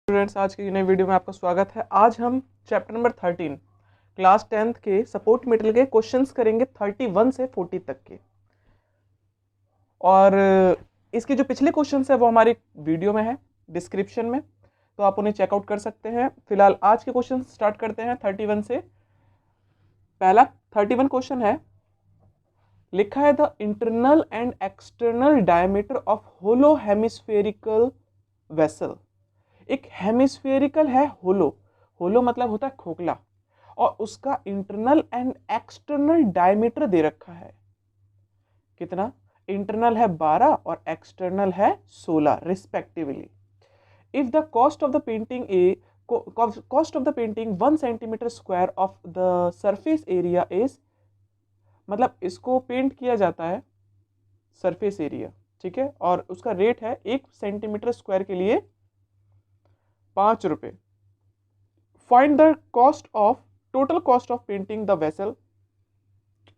Students, आज की नई वीडियो में आपका स्वागत है। आज हम चैप्टर नंबर 13 क्लास 10th के सपोर्ट मटेरियल के क्वेश्चंस करेंगे 31 से 40 तक के। और इसके जो पिछले क्वेश्चंस है वो हमारी वीडियो में है डिस्क्रिप्शन में, तो आप उन्हें चेकआउट कर सकते हैं। फिलहाल आज के क्वेश्चन स्टार्ट करते हैं 31 से। पहला 31 क्वेश्चन है, लिखा है the internal and external diameter of hollow hemispherical vessel. एक हेमिस्फेरिकल है होलो, होलो मतलब होता है खोखला, और उसका इंटरनल एंड एक्सटर्नल डायमीटर दे रखा है। कितना? इंटरनल है 12 और एक्सटर्नल है 16 respectively. If the cost of the painting cost of the painting 1 centimetre square of the surface area is, मतलब इसको पेंट किया जाता है सरफेस एरिया, ठीक है, और उसका रेट है 1 सेंटीमीटर स्क्वायर के लिए 5 रुपए। Find the cost of total cost of painting the vessel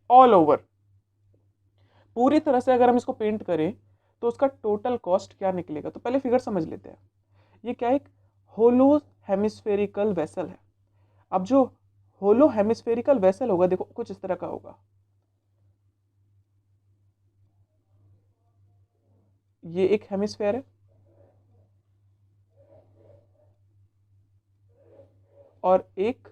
all over. पूरी तरह से अगर हम इसको पेंट करें तो उसका टोटल कॉस्ट क्या निकलेगा। तो पहले फिगर समझ लेते हैं। ये क्या, एक होलो हेमिस्फेरिकल वेसल है। अब जो होलो हेमिस्फेरिकल वेसल होगा, देखो कुछ इस तरह का होगा। ये एक हेमिस्फेयर है और एक,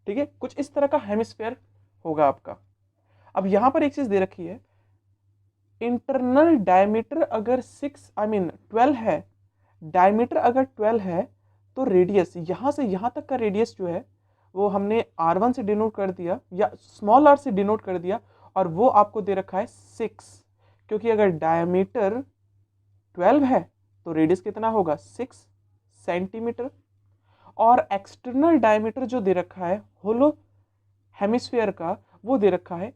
ठीक है, कुछ इस तरह का हेमिस्फेयर होगा आपका। अब यहां पर एक चीज दे रखी है, इंटरनल डायमीटर अगर 12 है, डायमीटर अगर 12 है, तो रेडियस यहां से यहां तक का रेडियस जो है वो हमने R1 से डिनोट कर दिया या स्मॉल r से डिनोट कर दिया, और वो आपको दे रखा है 6, क्योंकि अगर डायमीटर 12 है तो रेडियस कितना होगा 6 सेंटीमीटर। और एक्सटर्नल डायमीटर जो दे रखा है होलो हेमिस्फीयर का, वो दे रखा है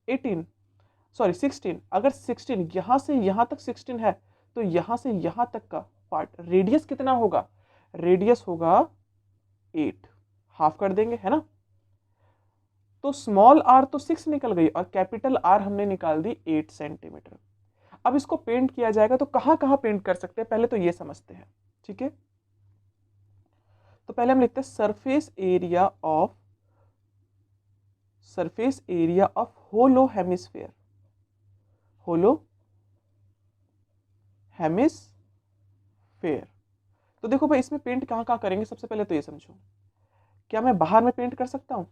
16। अगर 16 यहां से यहां तक 16 है, तो यहां से यहां तक का पार्ट रेडियस कितना होगा? रेडियस होगा 8, हाफ कर देंगे, है ना। तो स्मॉल आर तो 6 निकल गई और कैपिटल आर हमने निकाल दी 8 सेंटीमीटर। अब इसको पेंट किया जाएगा तो कहां कहां पेंट कर सकते हैं, पहले तो ये समझते हैं, ठीक है। तो पहले हम लिखते हैं surface area of hollow hemisphere, hollow hemisphere. तो देखो भाई, इसमें पेंट कहां कहां करेंगे, सबसे पहले तो ये समझो। क्या मैं बाहर में पेंट कर सकता हूं?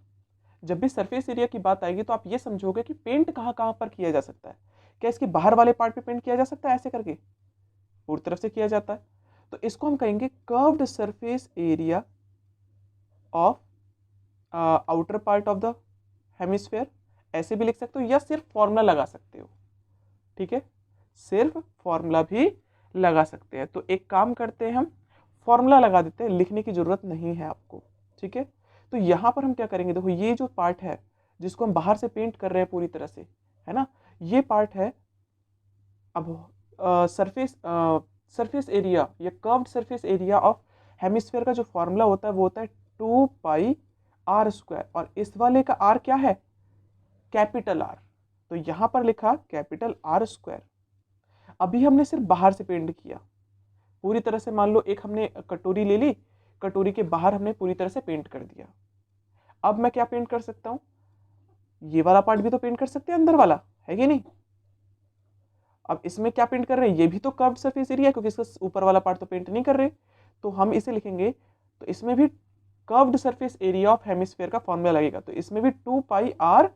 जब भी सरफेस एरिया की बात आएगी तो आप ये समझोगे कि पेंट कहां कहां पर किया जा सकता है। क्या इसके बाहर वाले पार्ट पे पेंट किया जा सकता है? ऐसे करके पूरी तरफ से किया जाता है, तो इसको हम कहेंगे curved surface area of outer part of the hemisphere. ऐसे भी लिख सकते हो या सिर्फ फॉर्मूला लगा सकते हो, ठीक है, सिर्फ फॉर्मूला भी लगा सकते हैं। तो एक काम करते हैं, हम फॉर्मूला लगा देते हैं, लिखने की जरूरत नहीं है आपको, ठीक है। तो यहां पर हम क्या करेंगे, देखो ये जो पार्ट है जिसको हम बाहर से पेंट कर रहे हैं पूरी तरह से, है ना, ये पार्ट है। अब सरफेस एरिया या curved surface area of hemisphere का जो फॉर्मूला होता है वो होता है 2πr², और इस वाले का r क्या है? Capital R। तो यहां पर लिखा कैपिटल R²। अभी हमने सिर्फ बाहर से पेंट किया पूरी तरह से। मान लो एक हमने कटोरी ले ली, कटोरी के बाहर हमने पूरी तरह से पेंट कर दिया। अब मैं क्या पेंट कर सकता हूं? ये वाला पार्ट भी तो पेंट कर सकते हैं, अंदर वाला, है कि नहीं। अब इसमें क्या पेंट कर रहे हैं? ये भी तो कर्व्ड सरफेस एरिया है, क्योंकि इसका ऊपर वाला पार्ट तो पेंट नहीं कर रहे। तो हम इसे लिखेंगे, तो इसमें भी curved surface area of hemisphere का फॉर्मूला लगेगा, तो इसमें भी 2πr²।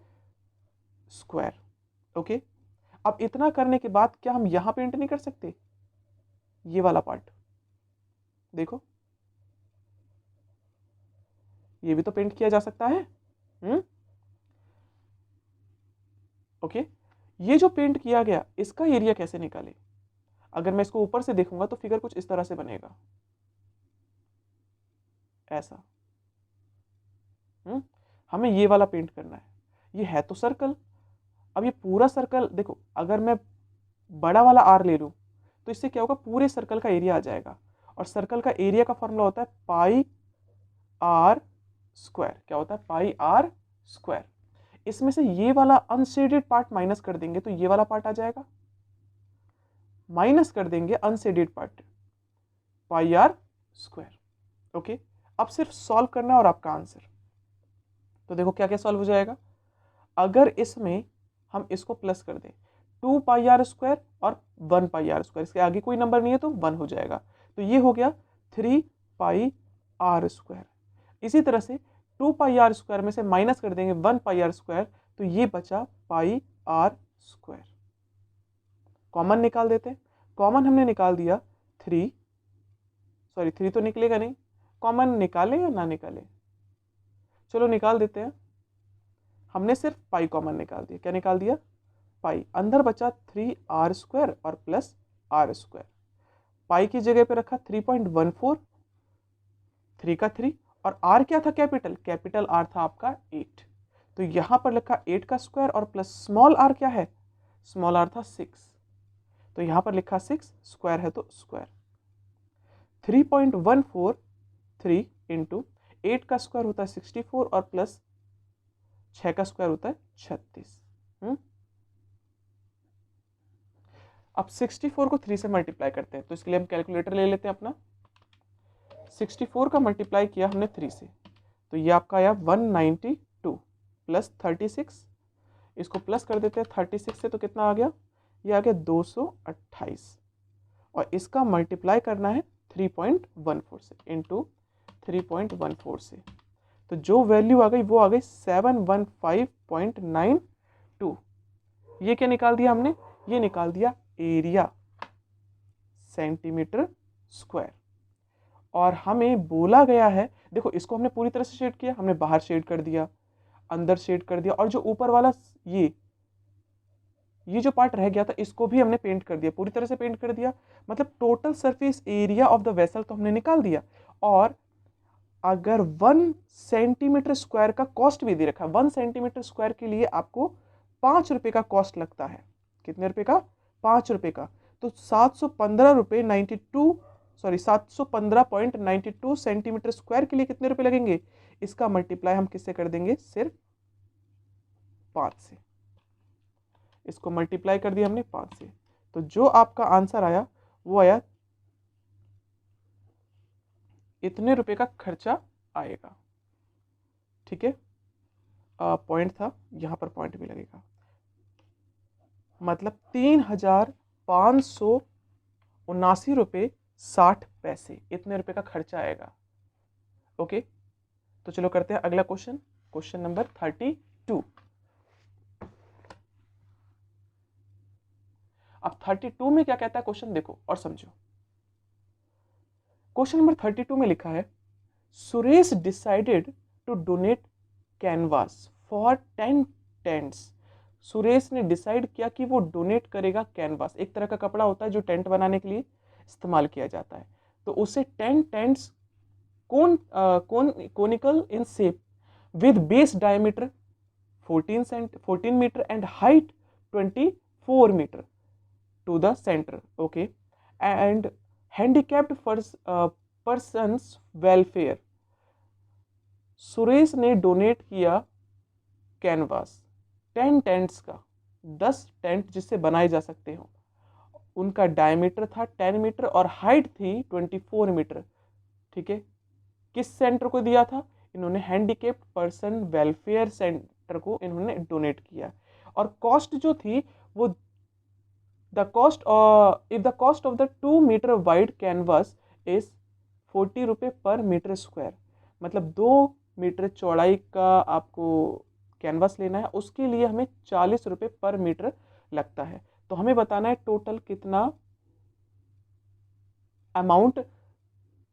ओके, अब इतना करने के बाद क्या हम यहां पेंट नहीं कर सकते? ये वाला पार्ट देखो, ये भी तो पेंट किया जा सकता है। ओके, ये जो पेंट किया गया इसका एरिया कैसे निकाले? अगर मैं इसको ऊपर से देखूंगा तो फिगर कुछ इस तरह से बनेगा, ऐसा। हमें ये वाला पेंट करना है। ये है तो सर्कल। अब ये पूरा सर्कल देखो, अगर मैं बड़ा वाला आर ले लूं तो इससे क्या होगा, पूरे सर्कल का एरिया आ जाएगा। और सर्कल का एरिया का फॉर्मूला होता है πr²। क्या होता है? πr²। इसमें से ये वाला अनशेडेड पार्ट माइनस कर देंगे तो ये वाला पार्ट आ जाएगा। माइनस कर देंगे unshaded part, pi R square. Okay, अब सिर्फ सॉल्व करना और आपका आंसर। तो देखो क्या क्या सॉल्व हो जाएगा। अगर इसमें हम इसको प्लस कर दें 2 पाई आर स्क्वायर और 1 पाई आर स्क्वायर, इसके आगे कोई नंबर नहीं है तो 1 हो जाएगा, तो ये हो गया 3 पाई आर स्क्वायर। इसी तरह से 2 पाई आर स्क्वायर में से माइनस कर देंगे 1 पाई आर स्क्वायर, तो ये बचा पाई आर स्क्वायर। कॉमन निकाल देते हैं, कॉमन हमने निकाल दिया 3 तो निकलेगा नहीं, कॉमन निकाले या ना निकाले, चलो निकाल देते हैं। हमने सिर्फ पाई कॉमन निकाल दिया, क्या निकाल दिया, पाई। अंदर बचा 3 आर स्क्वायर और प्लस आर स्क्वायर। पाई की जगह पे रखा 3.14, 3 का 3, और आर क्या था, कैपिटल आर था आपका 8, तो यहां पर लिखा 8 का स्क्वायर और प्लस स्मॉल आर क्या है, स्मॉल आर था 6, तो यहां पर लिखा 6, स्क्वायर है तो स्क्वायर। 3.143 इंटू 8 का स्क्वायर होता है 64 और प्लस 6 का स्क्वायर होता है 36। अब 64 को 3 से मल्टीप्लाई करते हैं, तो इसके लिए हम कैलकुलेटर ले लेते हैं अपना। 64 का मल्टीप्लाई किया हमने 3 से, तो ये आपका आया 192 प्लस 36, इसको प्लस कर देते हैं 36 से, तो कितना आ गया, ये आ गया 228, और इसका मल्टीप्लाई करना है 3.14 से, इंटू 3.14 से, तो जो वैल्यू आ गई वो आ गई 715.92। ये क्या निकाल दिया हमने, ये निकाल दिया एरिया, सेंटीमीटर स्क्वायर। और हमें बोला गया है, देखो इसको हमने पूरी तरह से शेड किया, हमने बाहर शेड कर दिया, अंदर शेड कर दिया, और जो ऊपर वाला ये जो पार्ट रह गया था इसको भी हमने पेंट कर दिया, पूरी तरह से पेंट कर दिया, मतलब total surface area of the vessel तो हमने निकाल दिया। और अगर 1 सेंटीमीटर स्क्वायर का कॉस्ट भी दे रखा है, 1 सेंटीमीटर स्क्वायर के लिए आपको 5 रुपए का कॉस्ट लगता है, कितने रुपए का, 5 रुपए का, तो 715.92 सेंटीमीटर स्क्वायर के लिए कितने रुपए लगेंगे, इसका मल्टीप्लाई हम किससे कर देंगे, सिर्फ 5 से। इसको मल्टीप्लाई कर दिया हमने 5 से, तो जो आपका आंसर आया वो आया इतने रुपए का खर्चा आएगा। ठीक है, पॉइंट था, यहां पर पॉइंट भी लगेगा, मतलब 3,579 रुपये 60 पैसे, इतने रुपए का खर्चा आएगा। ओके, तो चलो करते हैं अगला क्वेश्चन, क्वेश्चन नंबर 32। अब 32 में क्या कहता है क्वेश्चन, देखो और समझो। क्वेश्चन नंबर 32 में लिखा है, Suresh decided to donate canvas for 10 tents. Suresh ने डिसाइड किया कि वो डोनेट करेगा कैनवास, एक तरह का कपड़ा होता है जो टेंट बनाने के लिए इस्तेमाल किया जाता है, तो उसे 10 tents conical in shape with base diameter 14 metre and height 24 metre to the center, okay, and handicapped persons welfare। Suresh ने डोनेट किया कैनवास 10 टेंट्स का, 10 टेंट जिससे बनाए जा सकते हो, उनका डायमीटर था 10 मीटर और हाइट थी 24 मीटर। ठीक है, किस सेंटर को दिया था, इन्होंने हैंडीकेप्ड पर्सन वेलफेयर सेंटर को इन्होंने डोनेट किया, और कॉस्ट जो थी वो if the cost of the 2 meter wide canvas is 40 रुपये पर मीटर स्क्वायर, मतलब 2 मीटर चौड़ाई का आपको कैनवास लेना है, उसके लिए हमें 40 रुपये पर मीटर लगता है। तो हमें बताना है टोटल कितना अमाउंट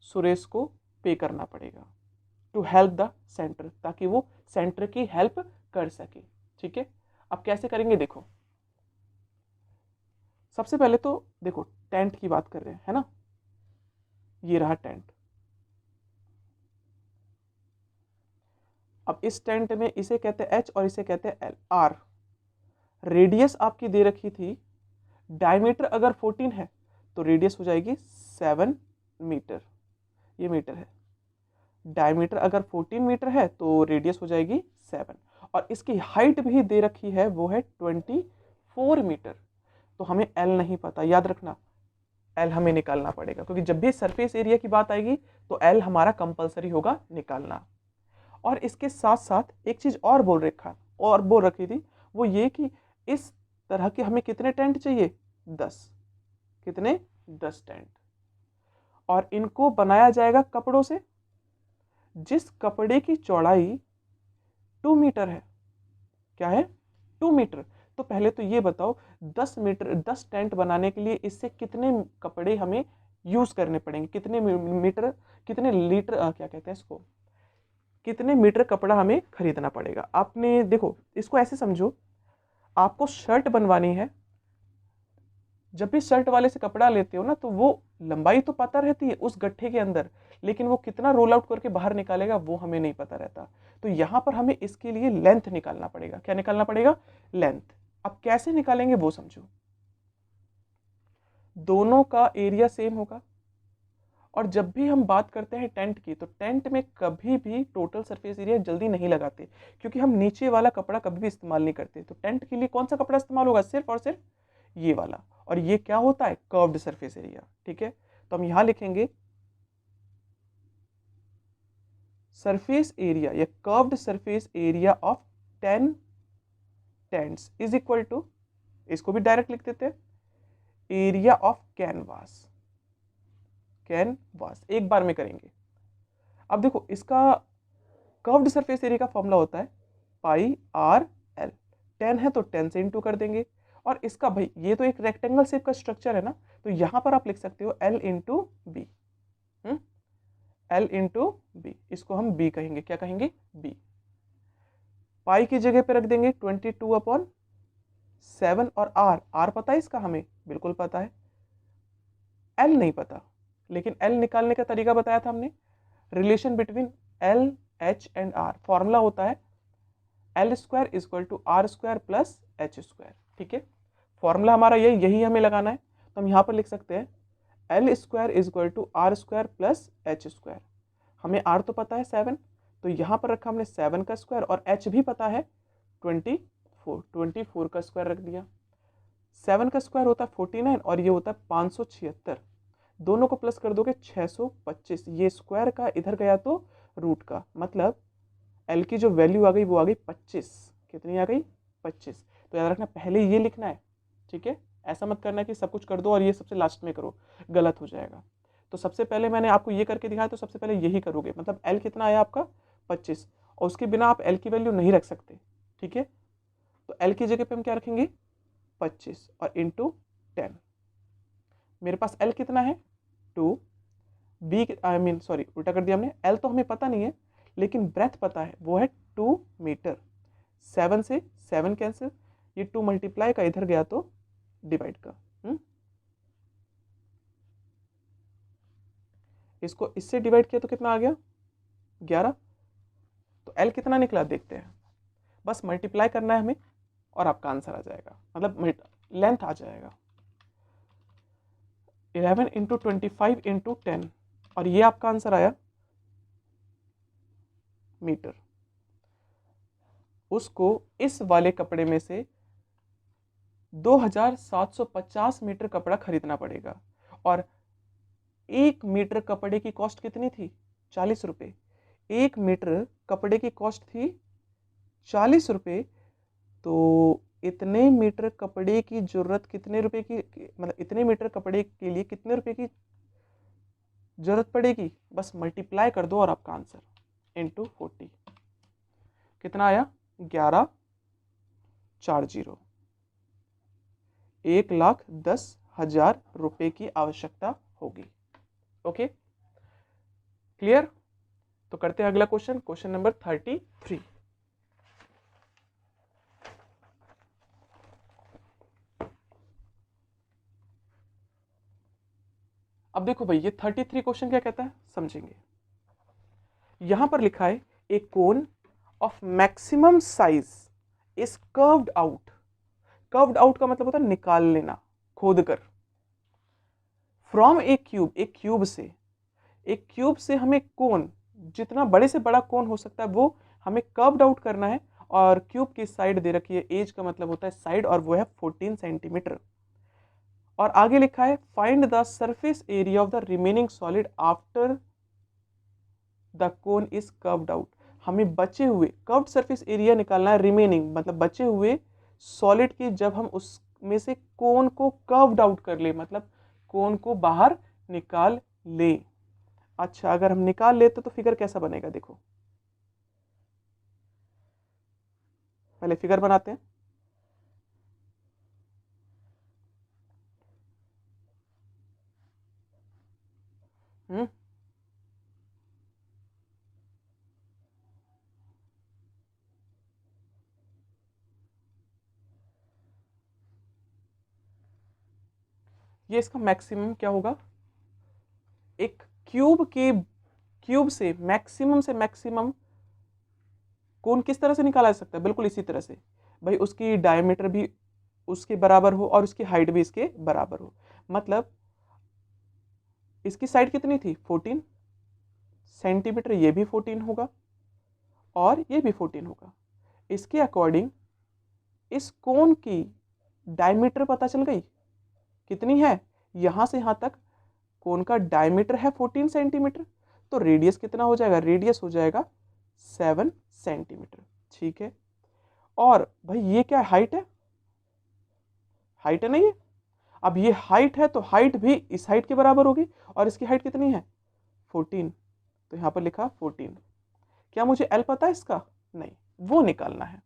सुरेश को पे करना पड़ेगा टू हेल्प द सेंटर, ताकि वो सेंटर की हेल्प कर सके। ठीक है, अब कैसे करेंगे, देखो सबसे पहले तो देखो टेंट की बात कर रहे हैं, है ना, ये रहा टेंट। अब इस टेंट में इसे कहते हैं एच और इसे कहते हैं एल। आर रेडियस आपकी दे रखी थी, डायमीटर अगर 14 है तो रेडियस हो जाएगी 7 मीटर, ये मीटर है, डायमीटर अगर 14 मीटर है तो रेडियस हो जाएगी 7, और इसकी हाइट भी दे रखी है वो है 24 मीटर। तो हमें एल नहीं पता, याद रखना एल हमें निकालना पड़ेगा, क्योंकि जब भी सरफेस एरिया की बात आएगी तो एल हमारा कंपलसरी होगा निकालना। और इसके साथ साथ एक चीज और बोल रखी थी, वो ये कि इस तरह के हमें कितने टेंट चाहिए, 10। कितने, 10 टेंट। और इनको बनाया जाएगा कपड़ों से, जिस कपड़े की चौड़ाई 2 मीटर है। क्या है, 2 मीटर। तो पहले तो ये बताओ 10 टेंट बनाने के लिए इससे कितने कपड़े हमें यूज करने पड़ेंगे, कितने मीटर, कितने लीटर, क्या कहते हैं इसको, कितने मीटर कपड़ा हमें खरीदना पड़ेगा। आपने देखो इसको ऐसे समझो, आपको शर्ट बनवानी है, जब भी शर्ट वाले से कपड़ा लेते हो ना तो वो लंबाई तो पता रहती है उस गट्ठे के अंदर, लेकिन वो कितना रोल आउट करके बाहर निकालेगा वो हमें नहीं पता रहता। तो यहां पर हमें इसके लिए लेंथ निकालना पड़ेगा। क्या निकालना पड़ेगा, लेंथ। अब कैसे निकालेंगे वो समझो। दोनों का एरिया सेम होगा, और जब भी हम बात करते हैं टेंट की, तो टेंट में कभी भी टोटल सरफेस एरिया जल्दी नहीं लगाते, क्योंकि हम नीचे वाला कपड़ा कभी भी इस्तेमाल नहीं करते। तो टेंट के लिए कौन सा कपड़ा इस्तेमाल होगा, सिर्फ और सिर्फ ये वाला। और ये क्या होता है, कर्व्ड सरफेस एरिया। ठीक है, तो हम यहां लिखेंगे सरफेस एरिया या curved surface area of 10 tents is equal to, इसको भी डायरेक्ट लिख देते हैं, एरिया ऑफ कैनवास। कैनवास एक बार में करेंगे। अब देखो इसका कर्व्ड सरफेस एरिया का फॉर्मूला होता है पाई आर एल। 10 है तो 10 से इंटू कर देंगे। और इसका भाई ये तो एक रेक्टेंगल शेप का स्ट्रक्चर है ना, तो यहां पर आप लिख सकते हो L into B. L into B, इसको हम बी कहेंगे। क्या कहेंगे, बी। पाई की जगह पे रख देंगे 22/7। और आर पता है इसका, हमें बिल्कुल पता है। एल नहीं पता, लेकिन एल निकालने का तरीका बताया था हमने, relation between L H and R. Formula होता है L square equal to R square plus H square. ठीक है, फॉर्मूला हमारा यही हमें लगाना है। तो हम यहाँ पर लिख सकते हैं L square equal to R square plus H square. हमें आर तो पता है 7, तो यहाँ पर रखा हमने 7 का स्क्वायर, और एच भी पता है 24 का स्क्वायर रख दिया। 7 का स्क्वायर होता है 49 और ये होता है 576। दोनों को प्लस कर दोगे 625। ये स्क्वायर का इधर गया तो रूट का, मतलब एल की जो वैल्यू आ गई वो आ गई 25। कितनी आ गई, 25। तो याद रखना पहले ये लिखना है। ठीक है, ऐसा मत करना कि सब कुछ कर दो और ये सबसे लास्ट में करो, गलत हो जाएगा। तो सबसे पहले मैंने आपको ये करके दिखाया, तो सबसे पहले यही करोगे। मतलब एल कितना आया आपका, 25, और उसके बिना आप एल की वैल्यू नहीं रख सकते। ठीक है, तो एल की जगह पे हम क्या रखेंगे, 25 और इंटू 10। मेरे पास एल कितना है, 2। बी सॉरी उल्टा कर दिया हमने, एल तो हमें पता नहीं है लेकिन ब्रेथ पता है, वो है 2 मीटर। 7 से 7 कैंसिल, ये 2 मल्टीप्लाई का इधर गया तो डिवाइड का। इसको इससे डिवाइड किया तो कितना आ गया, 11। तो एल कितना निकला देखते हैं, बस मल्टीप्लाई करना है हमें और आपका आंसर आ जाएगा, मतलब लेंथ आ जाएगा 11 इंटू 25 इंटू 10, और ये आपका आंसर आया मीटर। उसको इस वाले कपड़े में से 2750 मीटर कपड़ा खरीदना पड़ेगा। और 1 मीटर कपड़े की कॉस्ट कितनी थी, 40 रुपये। 1 मीटर कपड़े की कॉस्ट थी 40 रुपये। तो इतने मीटर कपड़े की जरूरत कितने रुपए की, मतलब इतने मीटर कपड़े के लिए कितने रुपए की जरूरत पड़ेगी, बस मल्टीप्लाई कर दो और आपका आंसर इंटू 40 कितना आया, 1140। 1,10,000 रुपए की आवश्यकता होगी। Okay, clear. तो करते हैं अगला क्वेश्चन, क्वेश्चन नंबर 33। अब देखो भाई ये 33 क्वेश्चन क्या कहता है, समझेंगे। यहां पर लिखा है a cone of maximum size is carved out. Carved out का मतलब होता है निकाल लेना, खोद कर। फ्रॉम ए क्यूब, एक क्यूब से, एक क्यूब से हमें कोन, जितना बड़े से बड़ा कोन हो सकता है वो हमें कर्व्ड आउट करना है। और क्यूब की साइड दे रखी है, एज का मतलब होता है साइड, और वो है 14 सेंटीमीटर। और आगे लिखा है find the surface area of the remaining solid after the cone is carved out. हमें बचे हुए कर्व्ड सरफेस एरिया निकालना है, रिमेनिंग मतलब बचे हुए सॉलिड की, जब हम उसमें से कोन को कर्व्ड आउट कर ले, मतलब कोन को बाहर निकाल ले। अच्छा, अगर हम निकाल लेते तो फिगर कैसा बनेगा, देखो पहले फिगर बनाते हैं। हम्म ये इसका मैक्सिमम क्या होगा, एक क्यूब से मैक्सिमम कोण किस तरह से निकाला जा सकता है, बिल्कुल इसी तरह से भाई, उसकी डायमीटर भी उसके बराबर हो और उसकी हाइट भी इसके बराबर हो। मतलब इसकी साइड कितनी थी 14 सेंटीमीटर, ये भी 14 होगा और ये भी 14 होगा। इसके अकॉर्डिंग इस कोण की डायमीटर पता चल गई कितनी है, यहां से यहां तक कोण का डायमीटर है 14 सेंटीमीटर, तो रेडियस कितना हो जाएगा, रेडियस हो जाएगा 7 सेंटीमीटर। ठीक है, और भाई ये क्या हाइट है, हाइट है ना ये। अब ये हाइट है तो हाइट भी इस हाइट के बराबर होगी, और इसकी हाइट कितनी है 14, तो यहां पर लिखा 14। क्या मुझे एल पता है इसका, नहीं, वो निकालना है।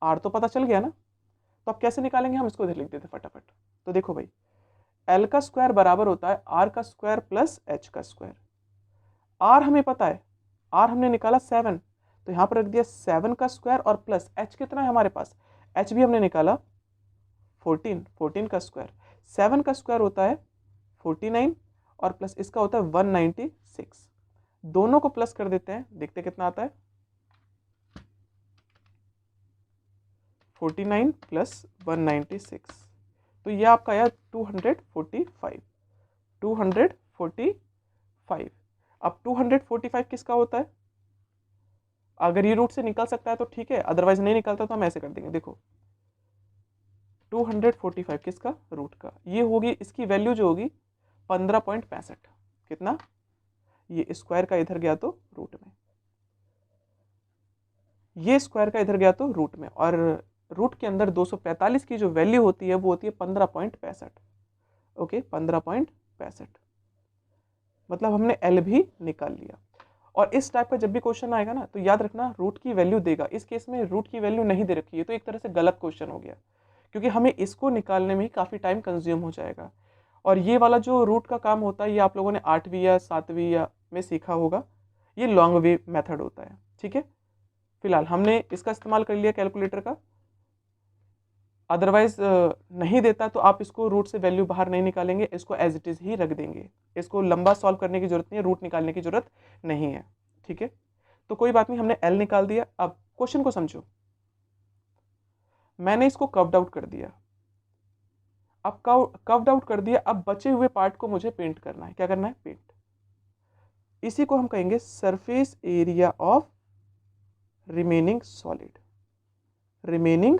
आर तो पता चल गया ना, तो अब कैसे निकालेंगे, हम इसको इधर लिख देते फटाफट। तो देखो भाई, एल का स्क्वायर बराबर होता है आर का स्क्वायर प्लस एच का स्क्वायर। आर हमें पता है, आर हमने निकाला 7, तो यहां पर रख दिया 7 का स्क्वायर और प्लस एच कितना है हमारे पास, एच भी हमने निकाला 14 का स्क्वायर। 7 का स्क्वायर होता है 49 और प्लस इसका होता है 196। दोनों को प्लस कर देते हैं, देखते कितना आता है, 49 प्लस 196, तो ये आपका आया 245। 245। अब 245 किसका होता है, अगर ये रूट से निकल सकता है तो ठीक है, अदरवाइज नहीं निकलता तो हम ऐसे कर देंगे। देखो 245 किसका, रूट का, ये होगी इसकी वैल्यू जो होगी 15.65। कितना, ये स्क्वायर का इधर गया तो रूट में, ये स्क्वायर का इधर गया तो रूट में, और रूट के अंदर 245 की जो वैल्यू होती है वो होती है 15.65। ओके, 15.65, मतलब हमने एल भी निकाल लिया। और इस टाइप का जब भी क्वेश्चन आएगा ना, तो याद रखना रूट की वैल्यू देगा। इस केस में रूट की वैल्यू नहीं दे रखी है, तो एक तरह से गलत क्वेश्चन हो गया, क्योंकि हमें इसको निकालने में ही काफ़ी टाइम कंज्यूम हो जाएगा। और ये वाला जो रूट का काम होता है, ये आप लोगों ने 8वीं या 7वीं या में सीखा होगा, ये लॉन्ग वे मेथड होता है। ठीक है, फिलहाल हमने इसका इस्तेमाल कर लिया कैलकुलेटर का, अदरवाइज नहीं देता तो आप इसको रूट से वैल्यू बाहर नहीं निकालेंगे, इसको एज इट इज ही रख देंगे। इसको लंबा सॉल्व करने की जरूरत नहीं है, रूट निकालने की जरूरत नहीं है। ठीक है, तो कोई बात नहीं, हमने एल निकाल दिया। अब क्वेश्चन को समझो, मैंने इसको कर्व्ड आउट कर दिया। अब कर्व्ड आउट कर दिया, अब बचे हुए पार्ट को मुझे पेंट करना है। क्या करना है, पेंट। इसी को हम कहेंगे surface area of remaining solid. Remaining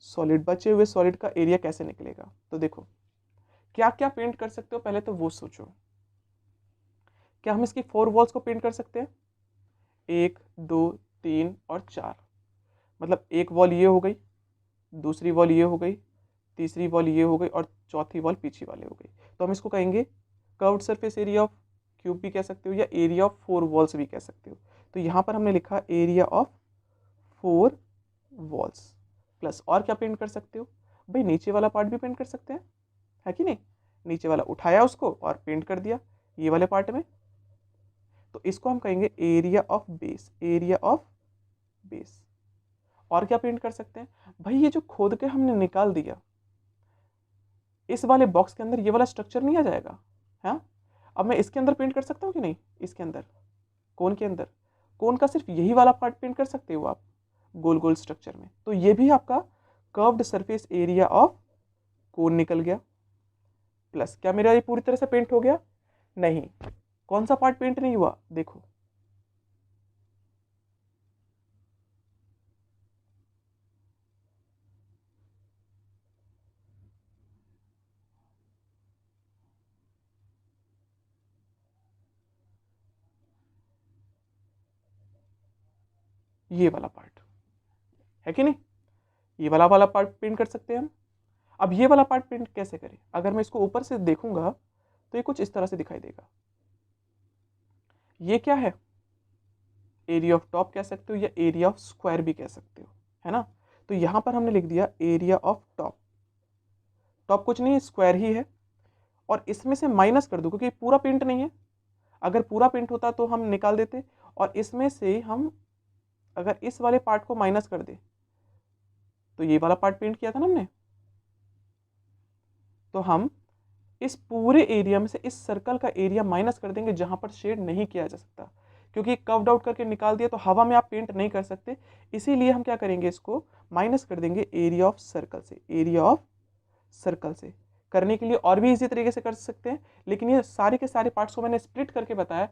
solid, बचे हुए सॉलिड का एरिया कैसे निकलेगा, तो देखो क्या क्या पेंट कर सकते हो, पहले तो वो सोचो। क्या हम इसकी 4 वॉल्स को पेंट कर सकते हैं, 1 2 3 और 4, मतलब एक वॉल ये हो गई, दूसरी वॉल ये हो गई, तीसरी वॉल ये हो गई और चौथी वॉल पीछे वाले हो गई। तो हम इसको कहेंगे curved surface area of cube भी कह सकते हो, या एरिया ऑफ 4 वॉल्स भी कह सकते हो। तो यहाँ पर हमने लिखा एरिया ऑफ 4 वॉल्स, प्लस और क्या पेंट कर सकते हो भाई, नीचे वाला पार्ट भी पेंट कर सकते हैं, है कि नहीं। नीचे वाला उठाया उसको और पेंट कर दिया ये वाले पार्ट में, तो इसको हम कहेंगे area of base, area of base. और क्या पेंट कर सकते हैं भाई, ये जो खोद के हमने निकाल दिया, इस वाले बॉक्स के अंदर ये वाला स्ट्रक्चर नहीं आ जाएगा, हाँ। अब मैं इसके अंदर पेंट कर सकता हूँ कि नहीं, इसके अंदर कोन के अंदर, कोन का सिर्फ यही वाला पार्ट पेंट कर सकते हो आप गोल गोल स्ट्रक्चर में, तो ये भी आपका कर्व्ड सरफेस एरिया ऑफ कोन निकल गया। प्लस क्या मेरा ये पूरी तरह से पेंट हो गया, नहीं, कौन सा पार्ट पेंट नहीं हुआ, देखो ये वाला पार्ट है कि नहीं, ये वाला पार्ट पेंट कर सकते हैं हम। अब ये वाला पार्ट पेंट कैसे करें, अगर मैं इसको ऊपर से देखूंगा तो ये कुछ इस तरह से दिखाई देगा। ये क्या है, एरिया ऑफ टॉप कह सकते हो या एरिया ऑफ स्क्वायर भी कह सकते हो, है ना। तो यहां पर हमने लिख दिया एरिया ऑफ टॉप। टॉप कुछ नहीं है, स्क्वायर ही है, और इसमें से माइनस कर दो क्योंकि पूरा पेंट नहीं है। अगर पूरा पेंट होता तो हम निकाल देते, और इसमें से हम अगर इस वाले पार्ट को माइनस कर दे तो ये वाला पार्ट पेंट किया था ना हमने, तो हम इस पूरे एरिया में से इस सर्कल का एरिया माइनस कर देंगे जहां पर शेड नहीं किया जा सकता, क्योंकि कर्व्ड आउट करके निकाल दिया तो हवा में आप पेंट नहीं कर सकते। इसीलिए हम क्या करेंगे, इसको माइनस कर देंगे एरिया ऑफ सर्कल से। एरिया ऑफ सर्कल से करने के लिए और भी इजी तरीके से कर सकते हैं, लेकिन ये सारे के सारे पार्ट्स को मैंने स्प्लिट करके बताया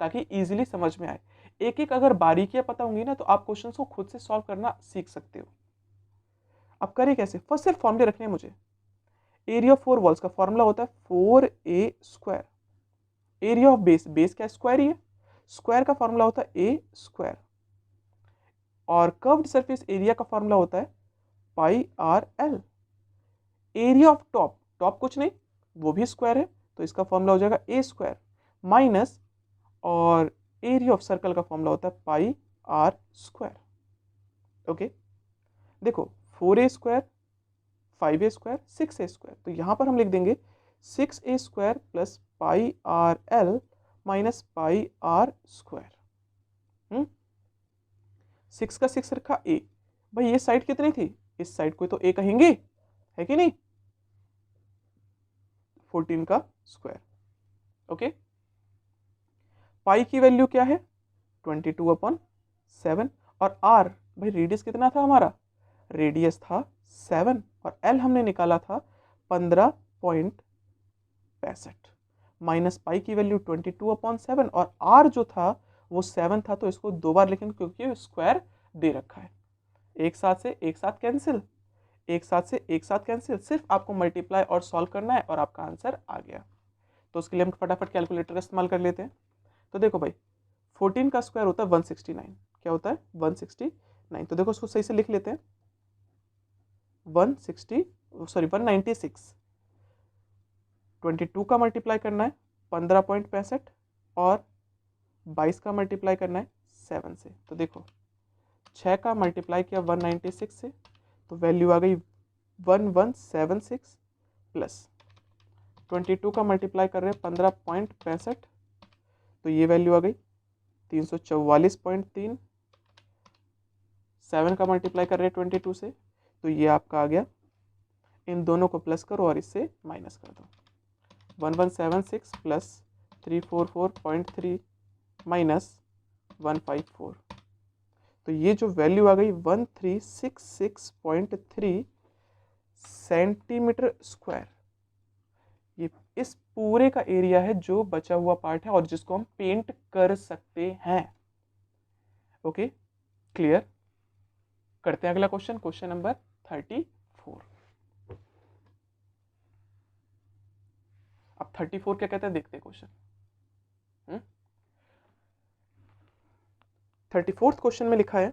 ताकि इजीली समझ में आए। एक एक अगर बारीकियां पता होंगी ना तो आप क्वेश्चंस को खुद से सॉल्व करना सीख सकते हो। अब करें कैसे, फर्स्ट सिर्फ फॉर्मूले रखने हैं मुझे। एरिया ऑफ 4 वॉल्स का फॉर्मूला होता है 4a square. Area of base, base क्या स्क्वायर ही है, स्क्वायर का फॉर्मूला होता है a स्क्वायर। और कर्व्ड सरफेस एरिया का फॉर्मूला होता है pi R L. Area of top, top कुछ नहीं वो भी स्क्वायर है, तो इसका फॉर्मूला हो जाएगा a स्क्वायर माइनस, और एरिया ऑफ सर्कल का फॉर्मूला होता है पाई आर स्क्वायर। ओके, देखो 4a square, 5a square, 6a square, तो यहां पर हम लिख देंगे 6a square plus pi R L minus pi R square. 6 का 6 रखा a, भाई ये साइड कितनी थी, इस साइड को तो a कहेंगे, है कि नहीं, 14 का स्क्वायर। ओके, पाई की वैल्यू क्या है 22/7, और r भाई रेडियस कितना था हमारा, रेडियस था 7, और l हमने निकाला था 15.65, माइनस पाई की वैल्यू 22/7, और r जो था वो 7 था, तो इसको दो बार लिखेंगे क्योंकि स्क्वायर दे रखा है। एक साथ से एक साथ कैंसिल, एक साथ से एक साथ कैंसिल, सिर्फ आपको मल्टीप्लाई और सॉल्व करना है और आपका आंसर आ गया। तो उसके लिए हम फटाफट कैलकुलेटर का इस्तेमाल कर लेते हैं। तो देखो भाई 14 का स्क्वायर होता है 169, क्या होता है 169, तो देखो उसको सही से लिख लेते हैं 196, 22 का मल्टीप्लाई करना है 15.65 और 22 का मल्टीप्लाई करना है 7 से। तो देखो 6 का मल्टीप्लाई किया 196 से तो वैल्यू आ गई 1176 प्लस 22 का मल्टीप्लाई कर रहे हैं 15.65, तो ये वैल्यू आ गई 344.3। 7 का मल्टीप्लाई कर रहे हैं 22 से, तो ये आपका आ गया, इन दोनों को प्लस करो और इससे माइनस कर दो, 1176 प्लस 344.3 माइनस 154, तो ये जो वैल्यू आ गई 1366.3 सेंटीमीटर स्क्वायर। ये इस पूरे का एरिया है जो बचा हुआ पार्ट है और जिसको हम पेंट कर सकते हैं। Okay, clear. करते हैं अगला क्वेश्चन, क्वेश्चन नंबर 34। अब 34 क्या कहता है देखते हैं क्वेश्चन। 34th क्वेश्चन में लिखा है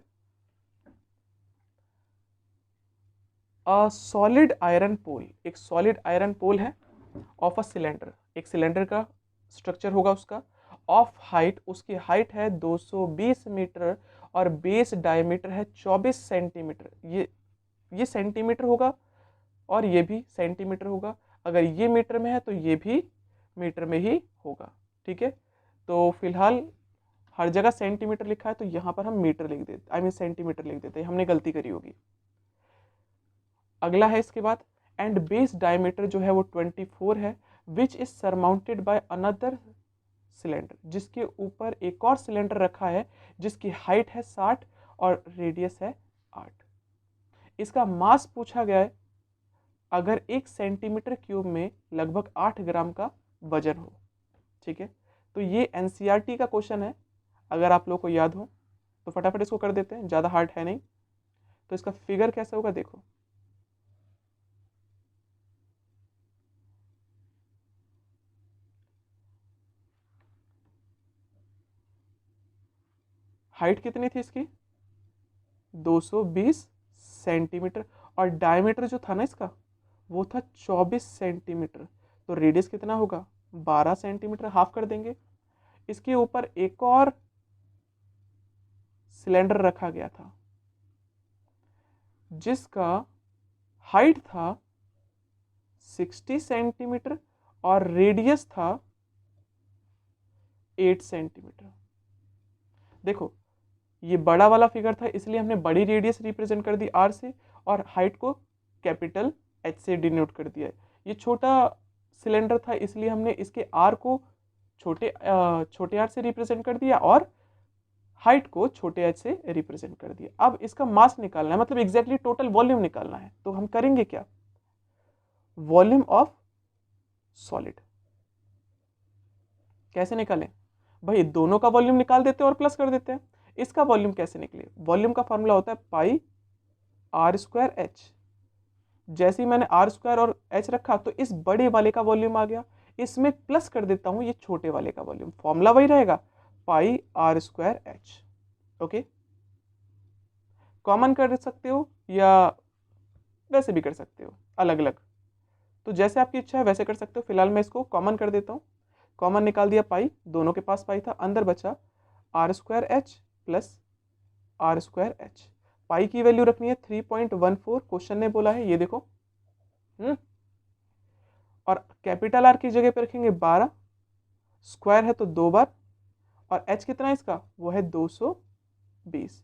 अ सॉलिड आयरन पोल, एक सॉलिड आयरन पोल है ऑफ अ सिलेंडर, एक सिलेंडर का स्ट्रक्चर होगा उसका, ऑफ हाइट, उसकी हाइट है 220 मीटर और बेस डायमीटर है 24 सेंटीमीटर। ये सेंटीमीटर होगा और ये भी सेंटीमीटर होगा, अगर ये मीटर में है तो ये भी मीटर में ही होगा। ठीक है, तो फिलहाल हर जगह सेंटीमीटर लिखा है तो यहाँ पर हम मीटर लिख देते, आई मीन सेंटीमीटर लिख देते हैं, हमने गलती करी होगी। अगला है इसके बाद, एंड बेस डायमीटर जो है वो 24 है, which is surmounted by another cylinder, जिसके ऊपर एक और सिलेंडर रखा है जिसकी हाइट है 60 और रेडियस है 8। इसका मास पूछा गया है अगर 1 सेंटीमीटर क्यूब में लगभग 8 ग्राम का वजन हो। ठीक है, तो ये एनसीईआरटी का क्वेश्चन है, अगर आप लोग को याद हो तो फटाफट इसको कर देते हैं, ज़्यादा हार्ड है नहीं। तो इसका फिगर कैसा होगा देखो, हाइट कितनी थी इसकी 220 सेंटीमीटर, और डायमीटर जो था ना इसका वो था 24 सेंटीमीटर, तो रेडियस कितना होगा 12 सेंटीमीटर, हाफ कर देंगे। इसके ऊपर एक और सिलेंडर रखा गया था जिसका हाइट था 60 सेंटीमीटर और रेडियस था 8 सेंटीमीटर। देखो ये बड़ा वाला फिगर था इसलिए हमने बड़ी रेडियस रिप्रेजेंट कर दी आर से, और हाइट को कैपिटल एच से डिनोट कर दिया है। ये छोटा सिलेंडर था इसलिए हमने इसके आर को छोटे आर से रिप्रेजेंट कर दिया और हाइट को छोटे एच से रिप्रेजेंट कर दिया। अब इसका मास निकालना है, मतलब एग्जैक्टली टोटल वॉल्यूम निकालना है, तो हम करेंगे क्या, वॉल्यूम ऑफ सॉलिड। कैसे निकालें भाई, दोनों का वॉल्यूम निकाल देते हैं और प्लस कर देते हैं। इसका वॉल्यूम कैसे निकले, वॉल्यूम का फॉर्मूला होता है पाई आर स्क्वायर एच। जैसे ही मैंने आर स्क्वायर और एच रखा तो इस बड़े वाले का वॉल्यूम आ गया, इसमें प्लस कर देता हूं ये छोटे वाले का वॉल्यूम, फॉर्मूला वही रहेगा pi R square H. Okay, common कर सकते हो या वैसे भी कर सकते हो अलग अलग, तो जैसे आपकी इच्छा है वैसे कर सकते हो। फिलहाल मैं इसको कॉमन कर देता हूँ। कॉमन निकाल दिया पाई, दोनों के पास पाई था, अंदर बचा R square H plus R square H. Pi की वैल्यू रखनी है 3.14, क्वेश्चन ने बोला है, ये देखो। और कैपिटल आर की जगह पे रखेंगे 12, स्क्वायर है तो 2 बार, और एच कितना है इसका, वो है 220,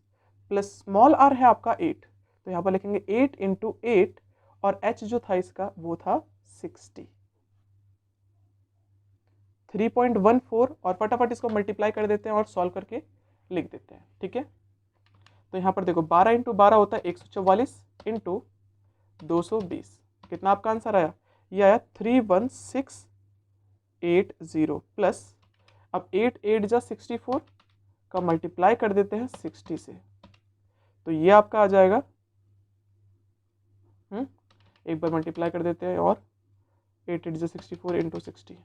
प्लस स्मॉल आर है आपका 8, तो यहाँ पर लिखेंगे 8 इंटू 8, और एच जो था इसका वो था 60। 3.14, और फटाफट इसको मल्टीप्लाई कर देते हैं और सॉल्व करके लिख देते हैं, ठीक है। तो यहाँ पर देखो 12 इंटू 12 होता है 144 इंटू 220, कितना आपका आंसर आया, ये आया 31680 प्लस, अब 8 8 जा 64 का मल्टीप्लाई कर देते हैं 60 से, तो ये आपका आ जाएगा, एक बार मल्टीप्लाई कर देते हैं और 8 8 जा 64 इंटू 60,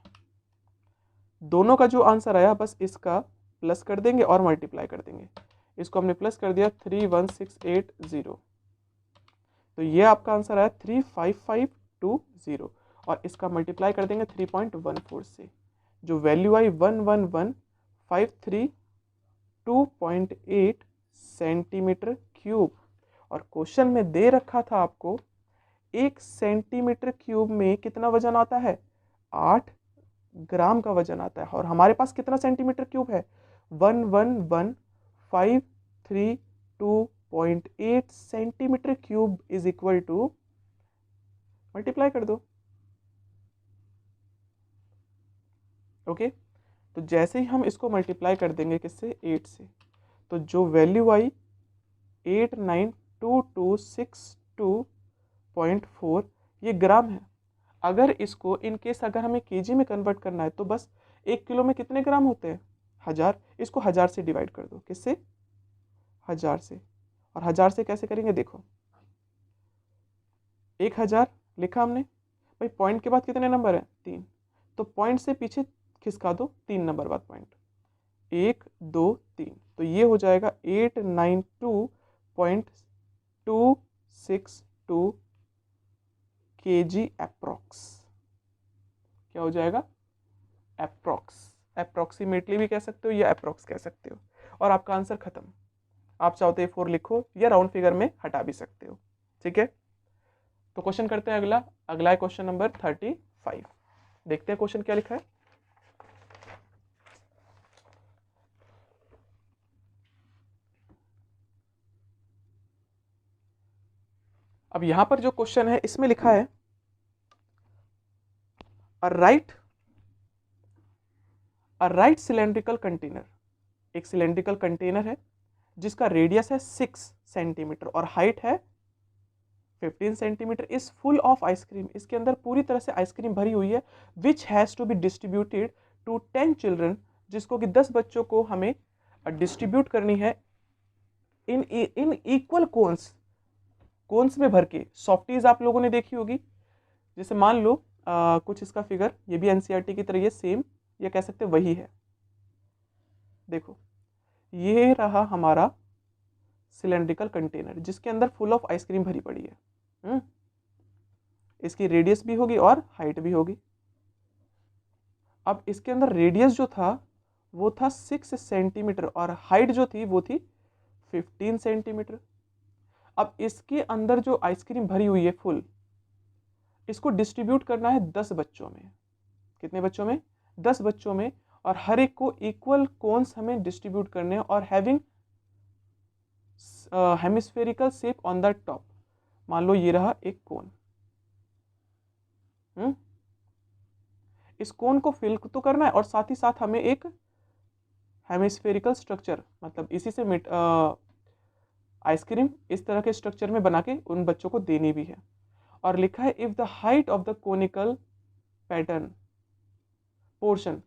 दोनों का जो आंसर आया बस इसका प्लस कर देंगे और मल्टीप्लाई कर देंगे। इसको हमने प्लस कर दिया 31680, तो ये आपका आंसर आया 35520, और इसका मल्टीप्लाई कर देंगे 3.14 से, जो वैल्यू आई 111,532.8 सेंटीमीटर क्यूब। और क्वेश्चन में दे रखा था आपको 1 सेंटीमीटर क्यूब में कितना वजन आता है, 8 ग्राम का वजन आता है, और हमारे पास कितना सेंटीमीटर क्यूब है, 111,532.8 centimetre cube is equal to, multiply कर दो। ओके, तो जैसे ही हम इसको मल्टीप्लाई कर देंगे किससे, 8 से, तो जो वैल्यू आई 892262.4, ये ग्राम है। अगर इसको इन केस अगर हमें केजी में कन्वर्ट करना है तो बस 1 किलो में कितने ग्राम होते हैं, 1000, इसको 1000 से डिवाइड कर दो, किससे, 1000 से। और 1000 से कैसे करेंगे, देखो 1000 लिखा हमने, भाई पॉइंट के बाद कितने नंबर है, 3, तो पॉइंट से पीछे खिसका दो 3 नंबर बाद पॉइंट, 1 2 3, तो ये हो जाएगा 892.262 kg अप्रॉक्स। क्या हो जाएगा, अप्रॉक्स, अप्रॉक्सीमेटली भी कह सकते हो या अप्रॉक्स कह सकते हो, और आपका आंसर खत्म। आप चाहो तो 4 लिखो या राउंड फिगर में हटा भी सकते हो, ठीक है। तो क्वेश्चन करते हैं अगला, अगला है क्वेश्चन नंबर 35। देखते हैं क्वेश्चन क्या लिखा है। अब यहां पर जो क्वेश्चन है इसमें लिखा है अ राइट सिलेंड्रिकल कंटेनर, एक सिलेंड्रिकल कंटेनर है जिसका रेडियस है 6 सेंटीमीटर और हाइट है 15 centimetre, is full of ice cream, इसके अंदर पूरी तरह से आइसक्रीम भरी हुई है, which has to be distributed to 10 children, जिसको कि 10 बच्चों को हमें डिस्ट्रीब्यूट करनी है इन इक्वल कोन्स, कोन्स में भर के। सॉफ्टीज आप लोगों ने देखी होगी, जैसे मान लो कुछ इसका फिगर, ये भी एनसीईआरटी की तरह ये सेम, ये कह सकते वही है। देखो ये रहा हमारा सिलेंड्रिकल कंटेनर जिसके अंदर फुल ऑफ आइसक्रीम भरी पड़ी है। इसकी रेडियस भी होगी और हाइट भी होगी। अब इसके अंदर रेडियस जो था वो था 6 सेंटीमीटर और हाइट जो थी वो थी 15 सेंटीमीटर। अब इसके अंदर जो आइसक्रीम भरी हुई है फुल, इसको डिस्ट्रीब्यूट करना है 10 बच्चों में। कितने बच्चों में? 10 बच्चों में। और हर एक को इक्वल कोन्स हमें डिस्ट्रीब्यूट करने हैं और having hemispherical shape on the top. मान लो ये रहा एक कोन। इस कोन को फिल तो करना है और साथ ही साथ हमें एक हेमिस्फेरिकल स्ट्रक्चर, मतलब इसी से आइसक्रीम इस तरह के स्ट्रक्चर में बना के उन बच्चों को देनी भी है। और लिखा है if the height of the conical pattern portion,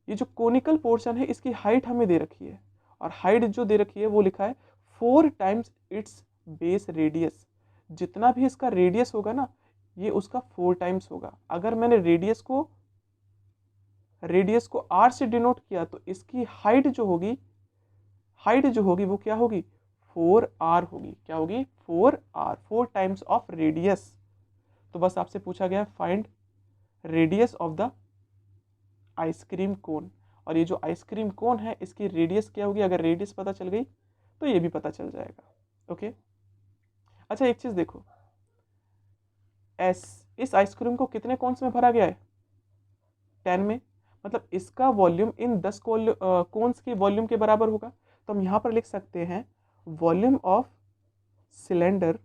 ये जो कोनिकल पोर्शन है इसकी हाइट हमें दे रखी है और हाइट जो दे रखी है वो लिखा है 4 टाइम्स इट्स बेस रेडियस। जितना भी इसका रेडियस होगा ना ये उसका 4 टाइम्स होगा। अगर मैंने रेडियस को r से डिनोट किया तो इसकी हाइट जो होगी वो क्या होगी? 4r होगी। क्या होगी? 4r, 4 times of radius. तो बस आपसे पूछा गया find radius of the ice cream cone, और ये जो आइसक्रीम कोन है इसकी रेडियस क्या होगी? अगर रेडियस पता चल गई तो ये भी पता चल जाएगा। ओके, अच्छा एक चीज देखो, इस आइसक्रीम को कितने कोन्स में भरा गया है? 10 में। मतलब इसका वॉल्यूम इन 10 कोन्स के वॉल्यूम के बराबर होगा। तो हम यहां पर लिख सकते हैं volume of cylinder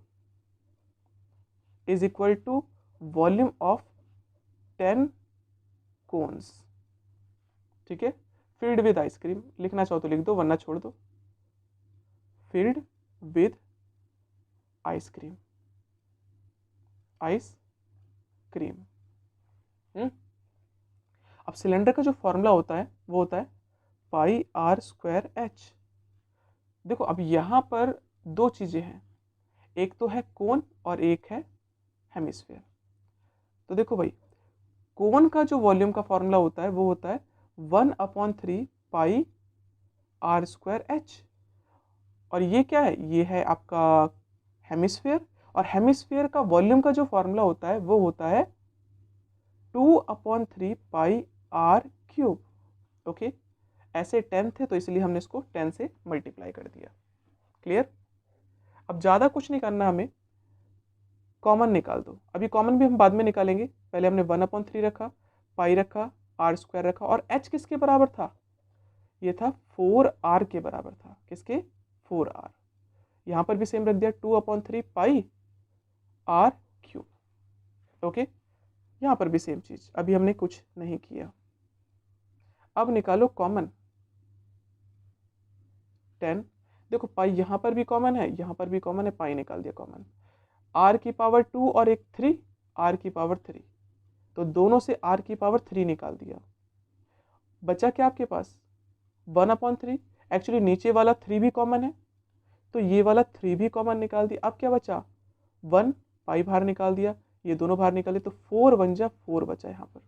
is equal to volume of 10 cones. ठीक है, फिल्ड विद आइसक्रीम लिखना चाहो तो लिख दो वरना छोड़ दो। फिल्ड विद आइसक्रीम, अब सिलेंडर का जो फॉर्मूला होता है वो होता है पाई आर स्क्वायर एच। देखो अब यहां पर दो चीजें हैं, एक तो है कोन और एक है हेमिस्फीयर। तो देखो भाई, कोन का जो वॉल्यूम का फॉर्मूला होता है वो होता है 1/3 पाई आर स्क्वायर एच। और ये क्या है? ये है आपका हेमिस्फीयर, और हेमिस्फीयर का वॉल्यूम का जो फॉर्मूला होता है वो होता है 2/3 पाई आर क्यूब। ओके, ऐसे 10 थे तो इसलिए हमने इसको 10 से मल्टीप्लाई कर दिया। क्लियर? अब ज़्यादा कुछ नहीं करना, हमें कॉमन निकाल दो। अभी कॉमन भी हम बाद में निकालेंगे, पहले हमने 1/3 रखा, पाई रखा, आर स्क्वायर रखा, और एच किसके बराबर था? ये था 4r के बराबर था। किसके? 4r। यहाँ पर भी सेम रख दिया 2/3 पाई आर क्यूब। ओके, यहाँ पर भी सेम चीज, अभी हमने कुछ नहीं किया। अब निकालो कॉमन 10। देखो पाई यहाँ पर भी कॉमन है, यहाँ पर भी कॉमन है, पाई निकाल दिया कॉमन। r की पावर 2 और एक 3, r की पावर 3, तो दोनों से r की पावर 3 निकाल दिया। बचा क्या आपके पास? 1/3। एक्चुअली नीचे वाला 3 भी कॉमन है तो ये वाला 3 भी कॉमन निकाल दिया। अब क्या बचा? 1, पाई बाहर निकाल दिया, ये दोनों बाहर निकाले तो 4 1 जा 4 बचा। यहाँ पर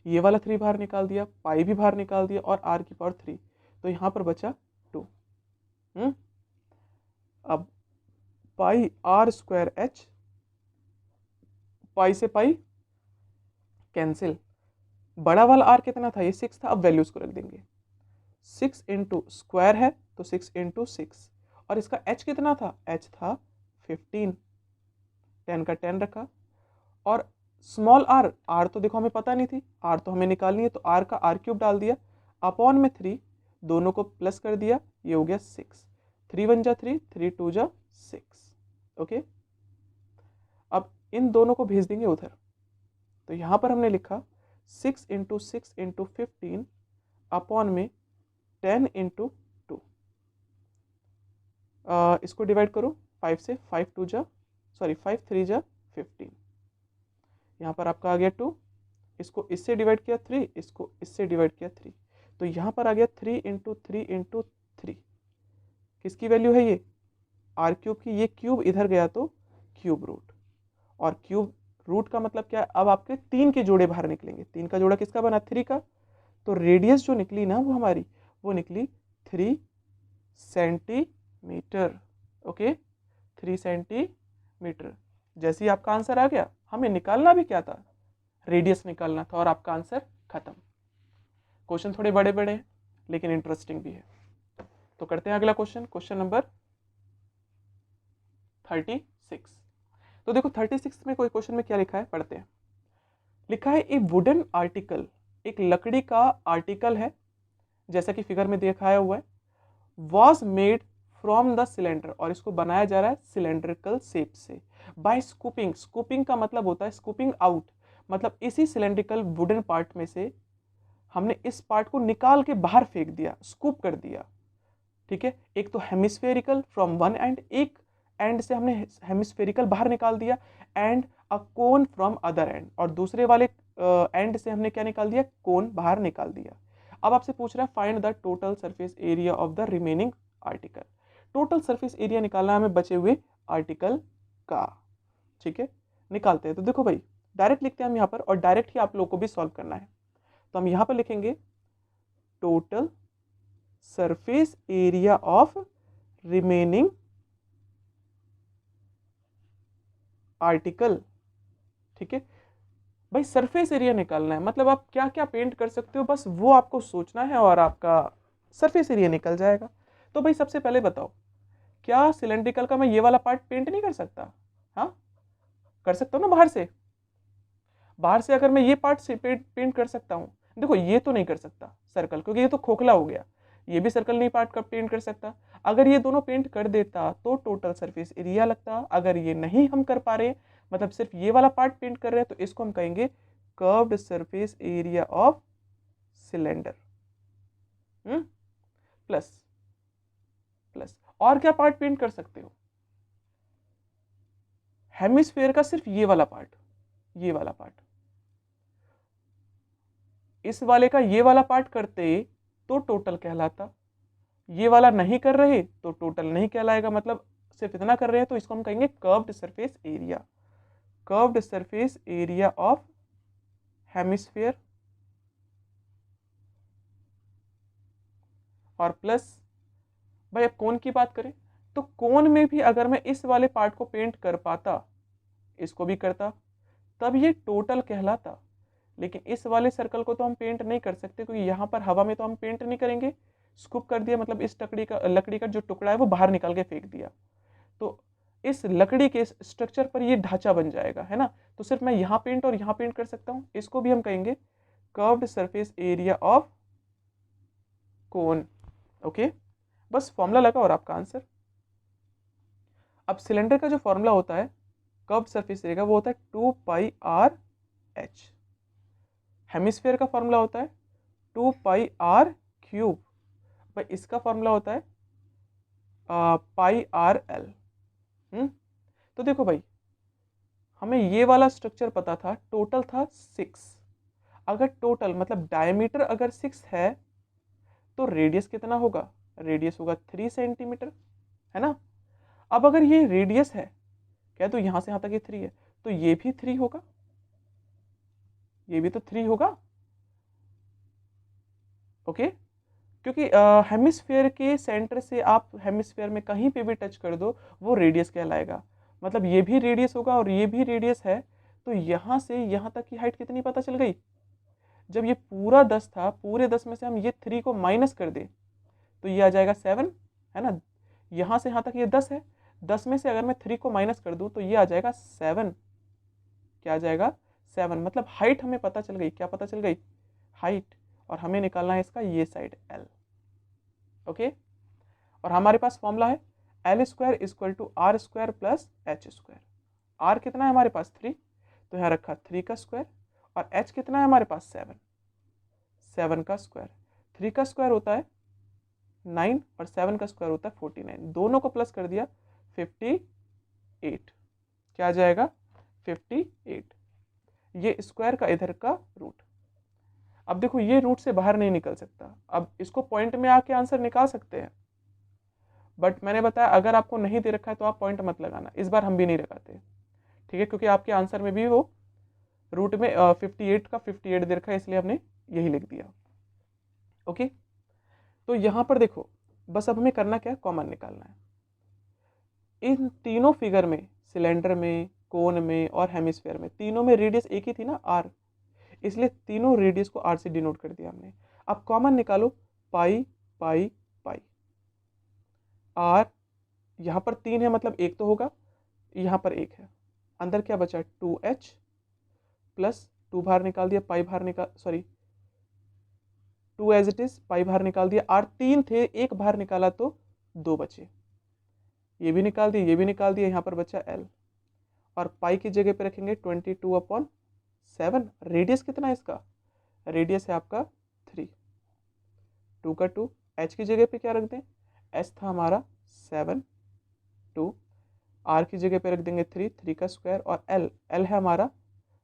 ये वाला 3 बाहर निकाल दिया, पाई भी बाहर निकाल दिया और r की पावर 3, तो यहाँ पर बचा 2। अब पाई आर स्क्वायर एच, पाई से पाई कैंसिल, बड़ा वाला r कितना था? ये 6 था। अब वैल्यूज को रख देंगे, 6 इंटू स्क्वायर है तो 6 इंटू 6, और इसका h कितना था? h था 15, 10 का 10 रखा, और स्मॉल r तो देखो हमें पता नहीं थी, r तो हमें निकालनी है, तो r का r क्यूब डाल दिया, अपॉन में 3, दोनों को प्लस कर दिया, ये हो गया 6। 3 1 जा 3, 3 2 जा 6। ओके, अब इन दोनों को भेज देंगे उधर, तो यहाँ पर हमने लिखा 6 इंटू 6 इंटू 15 अपॉन में 10 इंटू 2। इसको डिवाइड करो 5 से, 5 3 जा 15, यहाँ पर आपका आ गया 2, इसको इससे डिवाइड किया 3, इसको इससे डिवाइड किया 3, तो यहाँ पर आ गया 3 इंटू 3 इंटू 3। किसकी वैल्यू है ये? आर क्यूब की। ये क्यूब इधर गया तो क्यूब रूट, और क्यूब रूट का मतलब क्या है? अब आपके 3 के जोड़े बाहर निकलेंगे। 3 का जोड़ा किसका बना? 3 का। तो रेडियस जो निकली ना वो हमारी, वो निकली 3 सेंटीमीटर। Okay, 3 centimetre. जैसे ही आपका आंसर आ गया, हमें निकालना भी क्या था, रेडियस निकालना था, और आपका आंसर खत्म। क्वेश्चन थोड़े बड़े बड़े हैं लेकिन इंटरेस्टिंग भी है। तो करते हैं अगला क्वेश्चन, क्वेश्चन नंबर 36। तो देखो 36 में कोई क्वेश्चन में क्या लिखा है, पढ़ते हैं। लिखा है ए वुडन आर्टिकल, एक लकड़ी का आर्टिकल है, जैसा कि फिगर में दिखाया हुआ है, was made from the cylinder, और इसको बनाया जा रहा है सिलेंड्रिकल शेप से, बाय स्कूपिंग। स्कूपिंग का मतलब होता है स्कूपिंग आउट, मतलब इसी सिलेंड्रिकल वुडन पार्ट में से हमने इस पार्ट को निकाल के बाहर फेंक दिया, स्कूप कर दिया। ठीक है, एक तो हेमिस्फेरिकल फ्रॉम वन एंड, एक एंड से हमने हेमिस्फेरिकल बाहर निकाल दिया, and a cone from other and, और दूसरे वाले एंड से हमने क्या निकाल दिया, कोन बाहर निकाल दिया। अब आपसे पूछ रहा है find the total surface area of the remaining article. Total surface area निकालना है हमें बचे हुए आर्टिकल का। ठीक है, निकालते हैं। तो देखो भाई, डायरेक्ट लिखते हैं हम यहाँ पर, और डायरेक्ट ही आप लोग को भी सॉल्व करना है। तो हम यहाँ पर लिखेंगे total surface area of remaining article. ठीक है भाई, सरफेस एरिया निकालना है, मतलब आप क्या क्या पेंट कर सकते हो, बस वो आपको सोचना है और आपका सरफेस एरिया निकल जाएगा। तो भाई सबसे पहले बताओ, क्या सिलेंड्रिकल का मैं ये वाला पार्ट पेंट नहीं कर सकता? हाँ, कर सकता हूँ ना। बाहर से अगर मैं ये पार्ट से पेंट कर सकता हूँ। देखो ये तो नहीं कर सकता सर्कल, क्योंकि ये तो खोखला हो गया। ये भी सर्कल नहीं पार्ट कर पेंट कर सकता। अगर ये दोनों पेंट कर देता तो टोटल सरफेस एरिया लगता। अगर ये नहीं हम कर पा रहे, मतलब सिर्फ ये वाला पार्ट पेंट कर रहे हैं, तो इसको हम कहेंगे curved surface area of cylinder. Plus plus और क्या पार्ट पेंट कर सकते हो? हेमिस्फेयर का सिर्फ ये वाला पार्ट, ये वाला पार्ट, इस वाले का ये वाला पार्ट करते तो टोटल कहलाता। ये वाला नहीं कर रहे तो टोटल नहीं कहलाएगा, मतलब सिर्फ इतना कर रहे हैं, तो इसको हम कहेंगे curved surface area. Curved surface area of hemisphere, और प्लस भाई अब कोन की बात करें तो कोन में भी अगर मैं इस वाले पार्ट को पेंट कर पाता, इसको भी करता, तब ये टोटल कहलाता। लेकिन इस वाले सर्कल को तो हम पेंट नहीं कर सकते, क्योंकि यहाँ पर हवा में तो हम पेंट नहीं करेंगे। स्कूप कर दिया, मतलब इस लकड़ी का जो टुकड़ा है वो बाहर निकाल के फेंक दिया, तो इस लकड़ी के स्ट्रक्चर पर ये ढांचा बन जाएगा, है ना। तो सिर्फ मैं यहाँ पेंट और यहाँ पेंट कर सकता हूँ। इसको भी हम कहेंगे curved surface area of cone. Okay, बस फॉर्मूला लगा और आपका आंसर। अब सिलेंडर का जो फॉर्मूला होता है कर्व्ड सरफेस एरिया का, वो होता है 2πr/h। हेमिस्फेयर का फॉर्मूला होता है 2πr³। भाई इसका फॉर्मूला होता है πr/l। तो देखो भाई, हमें ये वाला स्ट्रक्चर पता था, टोटल था 6। अगर टोटल मतलब डायमीटर अगर 6 है तो रेडियस कितना होगा? रेडियस होगा 3 सेंटीमीटर, है ना। अब अगर ये रेडियस है, क्या तो यहां से यहां तक ये 3 है, तो ये भी 3 होगा, ये भी तो 3 होगा। ओके, क्योंकि हेमिस्फेयर के सेंटर से आप हेमिस्फेयर में कहीं पे भी टच कर दो, वो रेडियस कहलाएगा। मतलब ये भी रेडियस होगा और ये भी रेडियस है, तो यहाँ से यहाँ तक की हाइट कितनी पता चल गई? जब ये पूरा 10 था, पूरे 10 में से हम ये 3 को माइनस कर दे तो ये आ जाएगा 7, है ना। यहाँ से यहाँ तक ये 10 है, 10 में से अगर मैं 3 को माइनस कर दूँ तो ये आ जाएगा 7। क्या आ जाएगा? 7। मतलब हाइट हमें पता चल गई। क्या पता चल गई? हाइट। और हमें निकालना है इसका ये साइड L। ओके, और हमारे पास फॉर्मूला है L² = R² + H²। R कितना है हमारे पास? 3, तो यहाँ रखा 3 का स्क्वायर, और H कितना है हमारे पास? 7, 7 का स्क्वायर। 3 का स्क्वायर होता है 9 और 7 का स्क्वायर होता है 49। दोनों को प्लस कर दिया 58। क्या आ जाएगा? 58। ये स्क्वायर का इधर का रूट। अब देखो ये रूट से बाहर नहीं निकल सकता। अब इसको पॉइंट में आके आंसर निकाल सकते हैं, बट मैंने बताया अगर आपको नहीं दे रखा है तो आप पॉइंट मत लगाना। इस बार हम भी नहीं लगाते, ठीक है, क्योंकि आपके आंसर में भी वो रूट में 58 का 58 दे रखा है, इसलिए हमने यही लिख दिया। ओके, तो यहाँ पर देखो बस अब हमें करना क्या है, कॉमन निकालना है। इन तीनों फिगर में, सिलेंडर में, कोन में और हेमिस्फेयर में, तीनों में रेडियस एक ही थी ना, आर, इसलिए तीनों रेडियस को आर से डिनोट कर दिया हमने। अब कॉमन निकालो, पाई पाई पाई, आर यहाँ पर 3 है मतलब एक तो होगा, यहाँ पर एक है, अंदर क्या बचा, 2h प्लस 2 बाहर निकाल दिया, पाई बाहर निकाल, सॉरी 2 एज इट इज, पाई बाहर निकाल दिया, आर 3 थे, एक बाहर निकाला तो 2 बचे, ये भी निकाल दिया, ये भी निकाल दिया, यहाँ पर बचा l, और पाई की जगह पे रखेंगे 22/7। रेडियस कितना है इसका, रेडियस है आपका 3, 2 का 2, h की जगह पे क्या रख दें, h था हमारा 7, 2, r की जगह पे रख देंगे 3, 3 का स्क्वायर, और l है हमारा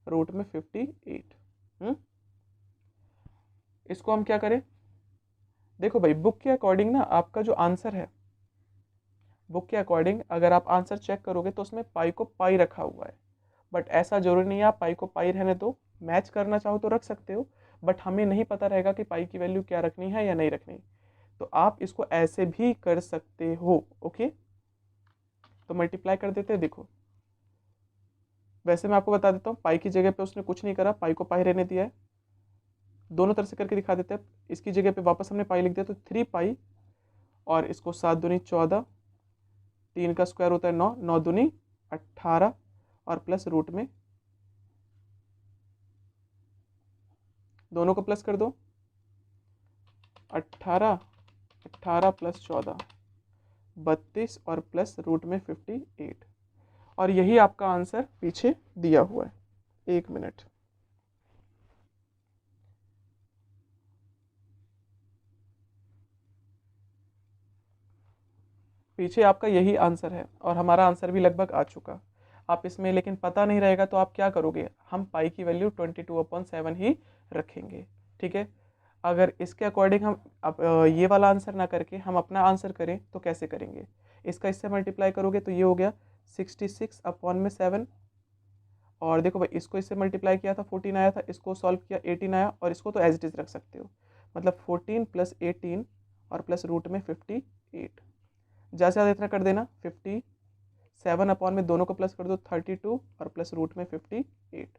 रूट में 58। इसको हम क्या करें, देखो भाई बुक के अकॉर्डिंग ना आपका जो आंसर है, बुक के अकॉर्डिंग अगर आप आंसर चेक करोगे तो उसमें पाई को पाई रखा हुआ है, बट ऐसा जरूरी नहीं है आप पाई को पाई रहने दो, मैच करना चाहो तो रख सकते हो, बट हमें नहीं पता रहेगा कि पाई की वैल्यू क्या रखनी है या नहीं रखनी, तो आप इसको ऐसे भी कर सकते हो। ओके, तो मल्टीप्लाई कर देते हैं। देखो वैसे मैं आपको बता देता हूँ, पाई की जगह पे उसने कुछ नहीं करा, पाई को पाई रहने दिया है, दोनों तरफ से करके दिखा देते हैं। इसकी जगह पे वापस हमने पाई लिख दिया, तो 3 पाई, और इसको 7 दूनी 14, 3 का स्क्वायर होता है 9, 9 दूनी 18, और प्लस रूट में दोनों को प्लस कर दो, 18, 18 प्लस 14 32, और प्लस रूट में 58, और यही आपका आंसर पीछे दिया हुआ है। 1 मिनट, पीछे आपका यही आंसर है, और हमारा आंसर भी लगभग आ चुका। आप इसमें लेकिन पता नहीं रहेगा तो आप क्या करोगे, हम पाई की वैल्यू 22/7 ही रखेंगे, ठीक है। अगर इसके अकॉर्डिंग हम अब ये वाला आंसर ना करके हम अपना आंसर करें तो कैसे करेंगे, इसका इससे मल्टीप्लाई करोगे तो ये हो गया 66/7, और देखो भाई इसको इससे मल्टीप्लाई किया था 14 आया था, इसको सॉल्व किया 18 आया, और इसको तो एज इट इज रख सकते हो, मतलब 14 + 18 और प्लस रूट में 58, ज़्यादा से ज़्यादा इतना कर देना 57 में दोनों को प्लस कर दो 32, और प्लस रूट में 58,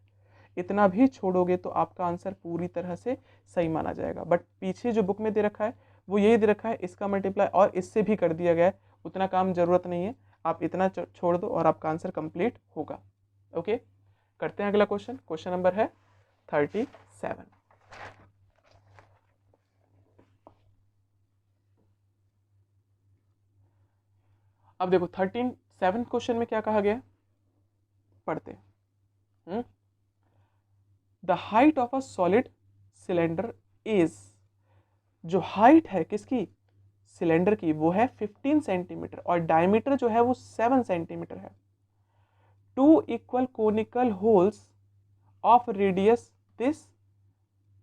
इतना भी छोड़ोगे तो आपका आंसर पूरी तरह से सही माना जाएगा। बट पीछे जो बुक में दे रखा है वो यही दे रखा है, इसका मल्टीप्लाई और इससे भी कर दिया गया है, उतना काम जरूरत नहीं है, आप इतना छोड़ दो और आपका आंसर कंप्लीट होगा। ओके, करते हैं अगला क्वेश्चन। क्वेश्चन नंबर है 37। अब देखो 7 क्वेश्चन में क्या कहा गया है, पढ़ते हैं। The height of a solid cylinder is, जो हाइट है किसकी, सिलेंडर की, वो है 15 सेंटीमीटर, और डायमीटर जो है वो 7 सेंटीमीटर है। 2 equal conical holes of radius this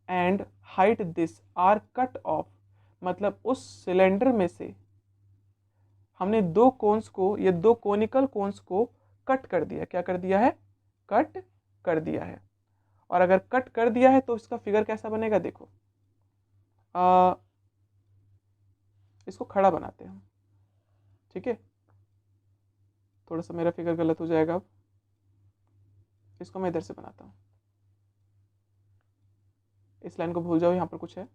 and height this are cut off, मतलब उस सिलेंडर में से हमने दो कोन्स को, ये दो कोनिकल कोन्स को कट कर दिया, क्या कर दिया है, कट कर दिया है। और अगर कट कर दिया है तो इसका फिगर कैसा बनेगा, देखो इसको खड़ा बनाते हैं हम, ठीक है, थोड़ा सा मेरा फिगर गलत हो जाएगा, अब इसको मैं इधर से बनाता हूँ, इस लाइन को भूल जाओ, यहाँ पर कुछ है,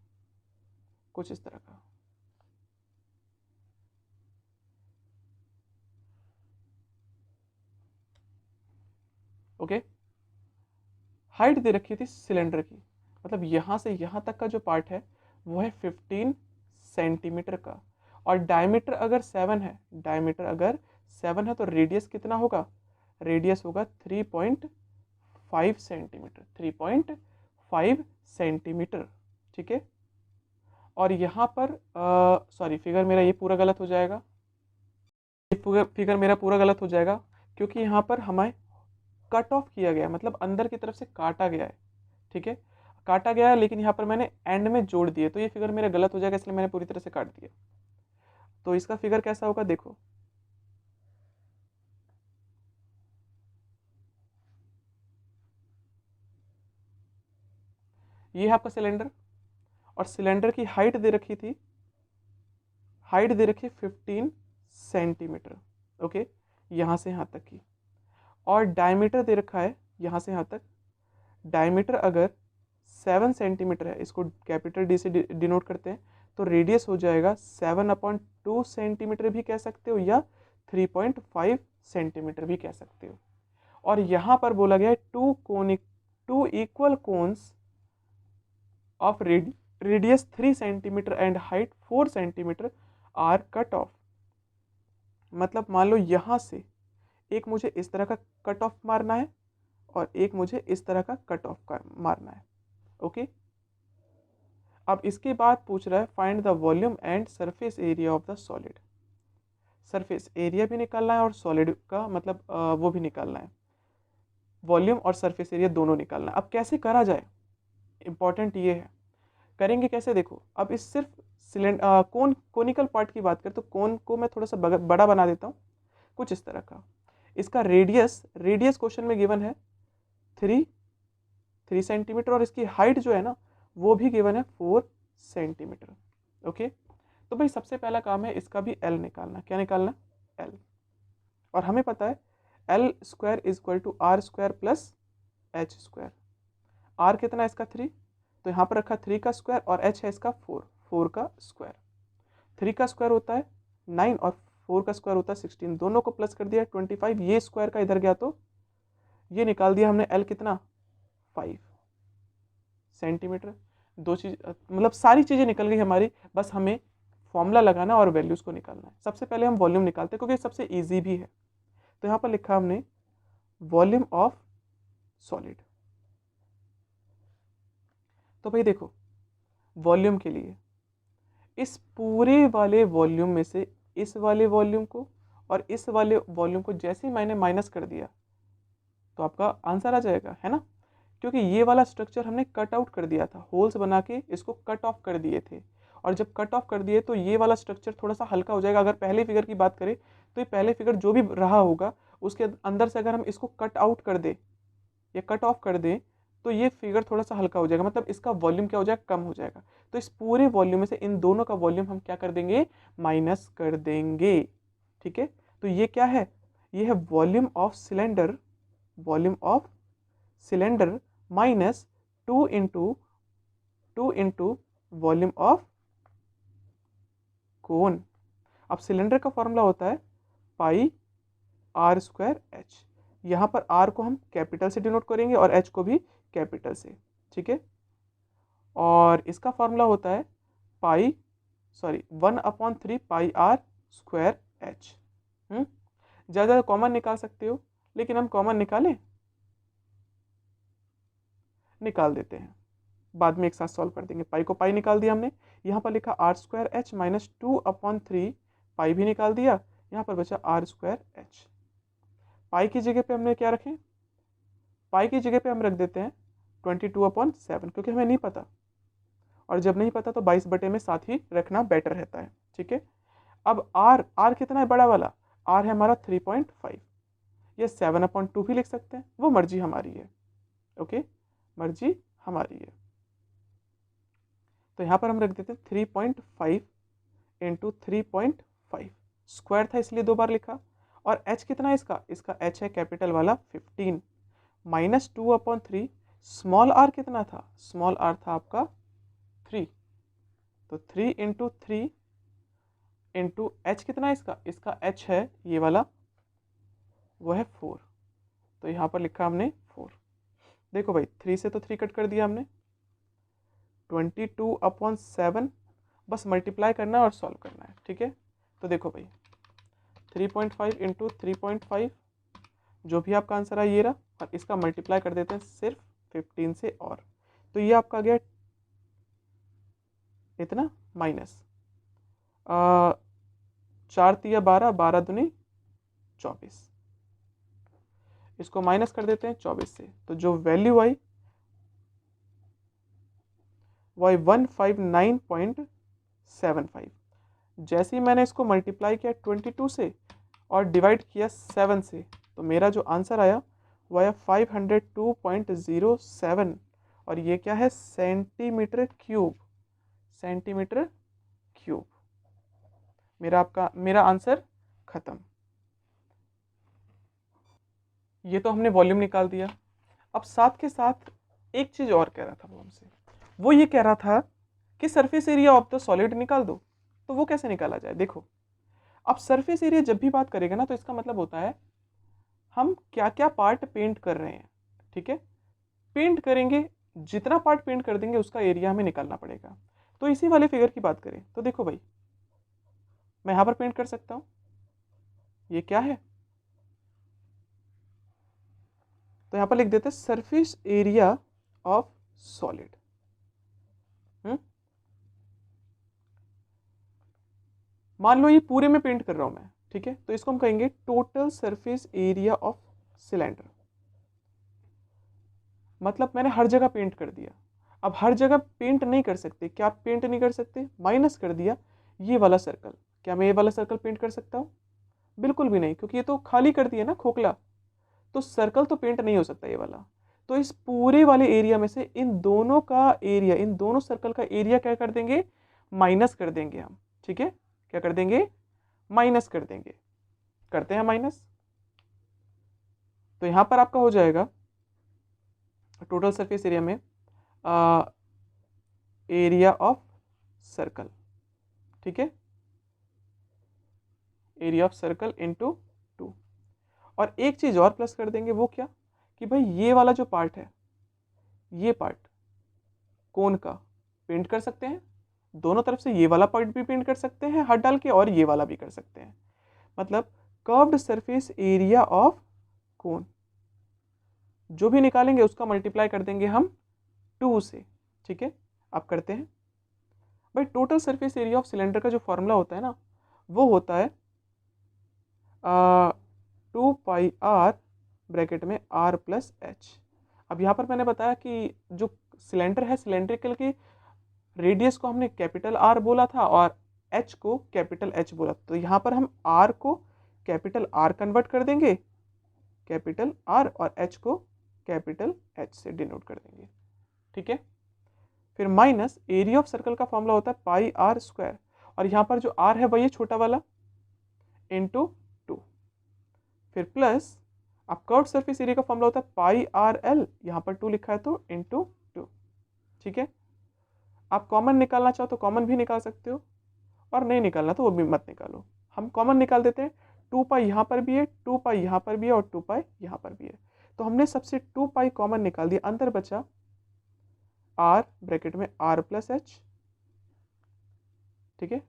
कुछ इस तरह का। ओके, हाइट दे रखी थी सिलेंडर की, मतलब यहाँ से यहाँ तक का जो पार्ट है वो है 15 सेंटीमीटर का, और डायमीटर अगर 7 है, डायमीटर अगर 7 है तो रेडियस कितना होगा, रेडियस होगा 3.5 सेंटीमीटर, 3.5 सेंटीमीटर, ठीक है। और यहाँ पर सॉरी, फिगर मेरा ये पूरा गलत हो जाएगा, ये फिगर मेरा पूरा गलत हो जाएगा, क्योंकि यहाँ पर हमें कट ऑफ किया गया है, मतलब अंदर की तरफ से काटा गया है, ठीक है, काटा गया है, लेकिन यहाँ पर मैंने एंड में जोड़ दिए, तो ये फिगर मेरा गलत हो जाएगा, इसलिए मैंने पूरी तरह से काट दिया। तो इसका फिगर कैसा होगा, देखो ये है आपका सिलेंडर, और सिलेंडर की हाइट दे रखी थी हाइट दे रखी 15 सेंटीमीटर, ओके, यहाँ से यहाँ तक की, और डायमीटर दे रखा है यहाँ से यहाँ तक। डायमीटर अगर 7 सेंटीमीटर है, इसको कैपिटल डी से डिनोट करते हैं, तो रेडियस हो जाएगा 7/2 सेंटीमीटर भी कह सकते हो, या 3.5 सेंटीमीटर भी कह सकते हो। और यहाँ पर बोला गया है two equal cones of radius 3 centimetre and height 4 centimetre are cut off. मतलब मान लो यहाँ से एक मुझे इस तरह का कट ऑफ मारना है और एक मुझे इस तरह का कट ऑफ मारना है, ओके। अब इसके बाद पूछ रहा है find the volume and surface area of the solid. Surface area भी निकालना है और सॉलिड का मतलब वो भी निकालना है, वॉल्यूम और सरफेस एरिया दोनों निकालना है। अब कैसे करा जाए, इंपॉर्टेंट ये है, करेंगे कैसे, देखो अब इस सिर्फ कोनिकल पार्ट की बात करें तो कोन को मैं थोड़ा सा बड़ा बना देता हूँ, कुछ इस तरह का। इसका रेडियस क्वेश्चन में गिवन है 3 सेंटीमीटर, और इसकी हाइट जो है ना वो भी गिवन है 4 सेंटीमीटर, ओके। तो भाई सबसे पहला काम है इसका भी एल निकालना। क्या निकालना, एल। और हमें पता है L square is equal to R square plus H square. R कितना है इसका 3, तो यहाँ पर रखा 3 का स्क्वायर, और एच है इसका 4 का स्क्वायर। 3 का स्क्वायर होता है 9 और 4 का स्क्वायर होता है 16, दोनों को प्लस कर दिया 25। ये स्क्वायर का इधर गया तो ये निकाल दिया हमने एल कितना 5 सेंटीमीटर। दो चीज मतलब सारी चीज़ें निकल गई हमारी, बस हमें फॉर्मूला लगाना और वैल्यूज़ को निकालना है। सबसे पहले हम वॉल्यूम निकालते हैं क्योंकि सबसे ईजी भी है। तो यहाँ पर लिखा हमने वॉल्यूम ऑफ सॉलिड। तो भाई देखो वॉल्यूम के लिए इस पूरे वाले वॉल्यूम में से इस वाले वॉल्यूम को और इस वाले वॉल्यूम को जैसे ही मैंने माइनस कर दिया तो आपका आंसर आ जाएगा, है ना। क्योंकि ये वाला स्ट्रक्चर हमने कट आउट कर दिया था, होल्स बना के इसको कट ऑफ कर दिए थे, और जब कट ऑफ कर दिए तो ये वाला स्ट्रक्चर थोड़ा सा हल्का हो जाएगा। अगर पहले फिगर की बात करें तो ये पहले फिगर जो भी रहा होगा उसके अंदर से अगर हम इसको कट आउट कर दें या कट ऑफ कर दें तो ये फिगर थोड़ा सा हल्का हो जाएगा, मतलब इसका वॉल्यूम क्या हो जाएगा, कम हो जाएगा। तो इस पूरे वॉल्यूम में से इन दोनों का वॉल्यूम हम क्या कर देंगे, माइनस कर देंगे, ठीक है। तो ये क्या है, ये है volume of cylinder, volume of cylinder minus 2 into volume of cone. अब सिलेंडर का फॉर्मूला होता है पाई आर स्क्वायर एच। यहाँ पर आर को हम कैपिटल से डिनोट करेंगे और एच को भी कैपिटल से, ठीक है। और इसका फॉर्मूला होता है 1/3 पाई आर स्क्वायर एच। ज़्यादा कॉमन निकाल सकते हो, लेकिन हम कॉमन निकाल देते हैं, बाद में एक साथ सॉल्व कर देंगे। पाई को पाई निकाल दिया हमने, यहाँ पर लिखा आर स्क्वायर एच माइनस 2/3 पाई भी निकाल दिया, यहाँ पर बचा आर स्क्वायर एच। पाई की जगह पे हमने क्या रखें, पाई की जगह पे हम रख देते हैं 22/7 क्योंकि हमें नहीं पता, और जब नहीं पता तो 22 में साथ ही रखना बेटर रहता है, ठीक है। अब आर कितना है बड़ा वाला, आर है हमारा 3.5, ये 7/2 भी लिख सकते हैं, वो मर्जी हमारी है, ओके, मर्जी हमारी है। तो यहाँ पर हम रख देते हैं 3.5 इंटू 3.5, स्क्वायर था इसलिए 2 बार लिखा। और h कितना है इसका h है कैपिटल वाला 15 माइनस 2/3। स्मॉल r कितना था, स्मॉल r था आपका 3, तो 3 इंटू 3 इंटू h कितना है इसका h है ये वाला, वो है 4, तो यहाँ पर लिखा हमने 4। देखो भाई 3 से तो 3 कट कर दिया हमने, 22/7 बस मल्टीप्लाई करना है और सॉल्व करना है, ठीक है। तो देखो भाई 3.5 इंटू 3.5 जो भी आपका आंसर है ये रहा, और इसका मल्टीप्लाई कर देते हैं सिर्फ 15 से, और तो ये आपका गया इतना माइनस 4 तिया 12, 12 दूनी 24, इसको माइनस कर देते हैं 24 से, तो जो वैल्यू आई वो 159.75। जैसे ही मैंने इसको मल्टीप्लाई किया 22 से और डिवाइड किया 7 से, तो मेरा जो आंसर आया वो आया 502.07, और ये क्या है, सेंटीमीटर क्यूब, सेंटीमीटर क्यूब। मेरा आंसर खत्म। ये तो हमने वॉल्यूम निकाल दिया। अब साथ के साथ एक चीज और कह रहा था वो हमसे, वो ये कह रहा था कि surface area of the solid निकाल दो। तो वो कैसे निकाला जाए? देखो, अब सरफेस एरिया जब भी बात करेगा ना, तो इसका मतलब होता है हम क्या क्या पार्ट पेंट कर रहे हैं। ठीक है, पेंट करेंगे, जितना पार्ट पेंट कर देंगे उसका एरिया हमें निकालना पड़ेगा। तो इसी वाले फिगर की बात करें तो देखो भाई, मैं यहां पर पेंट कर सकता हूं, ये क्या है, तो यहां पर लिख देते हैं सरफेस एरिया ऑफ सॉलिड। मान लो ये पूरे में पेंट कर रहा हूं मैं, ठीक है, तो इसको हम कहेंगे total surface area of cylinder. मतलब मैंने हर जगह पेंट कर दिया। अब हर जगह पेंट नहीं कर सकते, क्या पेंट नहीं कर सकते? माइनस कर दिया ये वाला सर्कल। क्या मैं ये वाला सर्कल पेंट कर सकता हूँ? बिल्कुल भी नहीं, क्योंकि ये तो खाली कर दिया ना, खोखला। तो सर्कल तो पेंट नहीं हो सकता ये वाला। तो इस पूरे वाले एरिया में से इन दोनों का एरिया, इन दोनों सर्कल का एरिया क्या कर देंगे? माइनस कर देंगे हम। ठीक है, क्या कर देंगे? माइनस कर देंगे। करते हैं माइनस, तो यहां पर आपका हो जाएगा टोटल सरफेस एरिया में एरिया ऑफ सर्कल। ठीक है, एरिया ऑफ सर्कल इंटू 2। और एक चीज और प्लस कर देंगे, वो क्या कि भाई ये वाला जो पार्ट है, ये पार्ट कोन का पेंट कर सकते हैं, दोनों तरफ से ये वाला पार्ट भी पेंट कर सकते हैं हाथ डाल के, और ये वाला भी कर सकते हैं। मतलब कर्व्ड सरफेस एरिया ऑफ कोन जो भी निकालेंगे उसका मल्टीप्लाई कर देंगे हम 2 से। ठीक है, आप करते हैं भाई। Total surface area of cylinder का जो फॉर्मूला होता है ना, वो होता है 2πr ब्रैकेट में r प्लस एच। अब यहाँ पर मैंने बताया कि जो सिलेंडर है, सिलेंड्रिकल की रेडियस को हमने कैपिटल R बोला था और H को कैपिटल H बोला। तो यहाँ पर हम R को कैपिटल R कन्वर्ट कर देंगे, कैपिटल R, और H को कैपिटल H से डिनोट कर देंगे। ठीक है, फिर माइनस एरिया ऑफ सर्कल का फॉर्मूला होता है पाई आर स्क्वायर, और यहाँ पर जो R है वही छोटा वाला, इंटू 2। फिर प्लस अब कर्व्ड सरफेस एरिया का फॉर्मूला होता है पाई आर एल, यहाँ पर 2 लिखा है तो इंटू 2। ठीक है, आप कॉमन निकालना चाहो तो कॉमन भी निकाल सकते हो, और नहीं निकालना तो वो भी मत निकालो। हम कॉमन निकाल देते हैं। 2π यहाँ पर भी है, 2π यहाँ पर भी है, और 2π यहाँ पर भी है। तो हमने सबसे 2π कॉमन निकाल दिया, अंदर बचा r ब्रैकेट में r प्लस एच। ठीक है,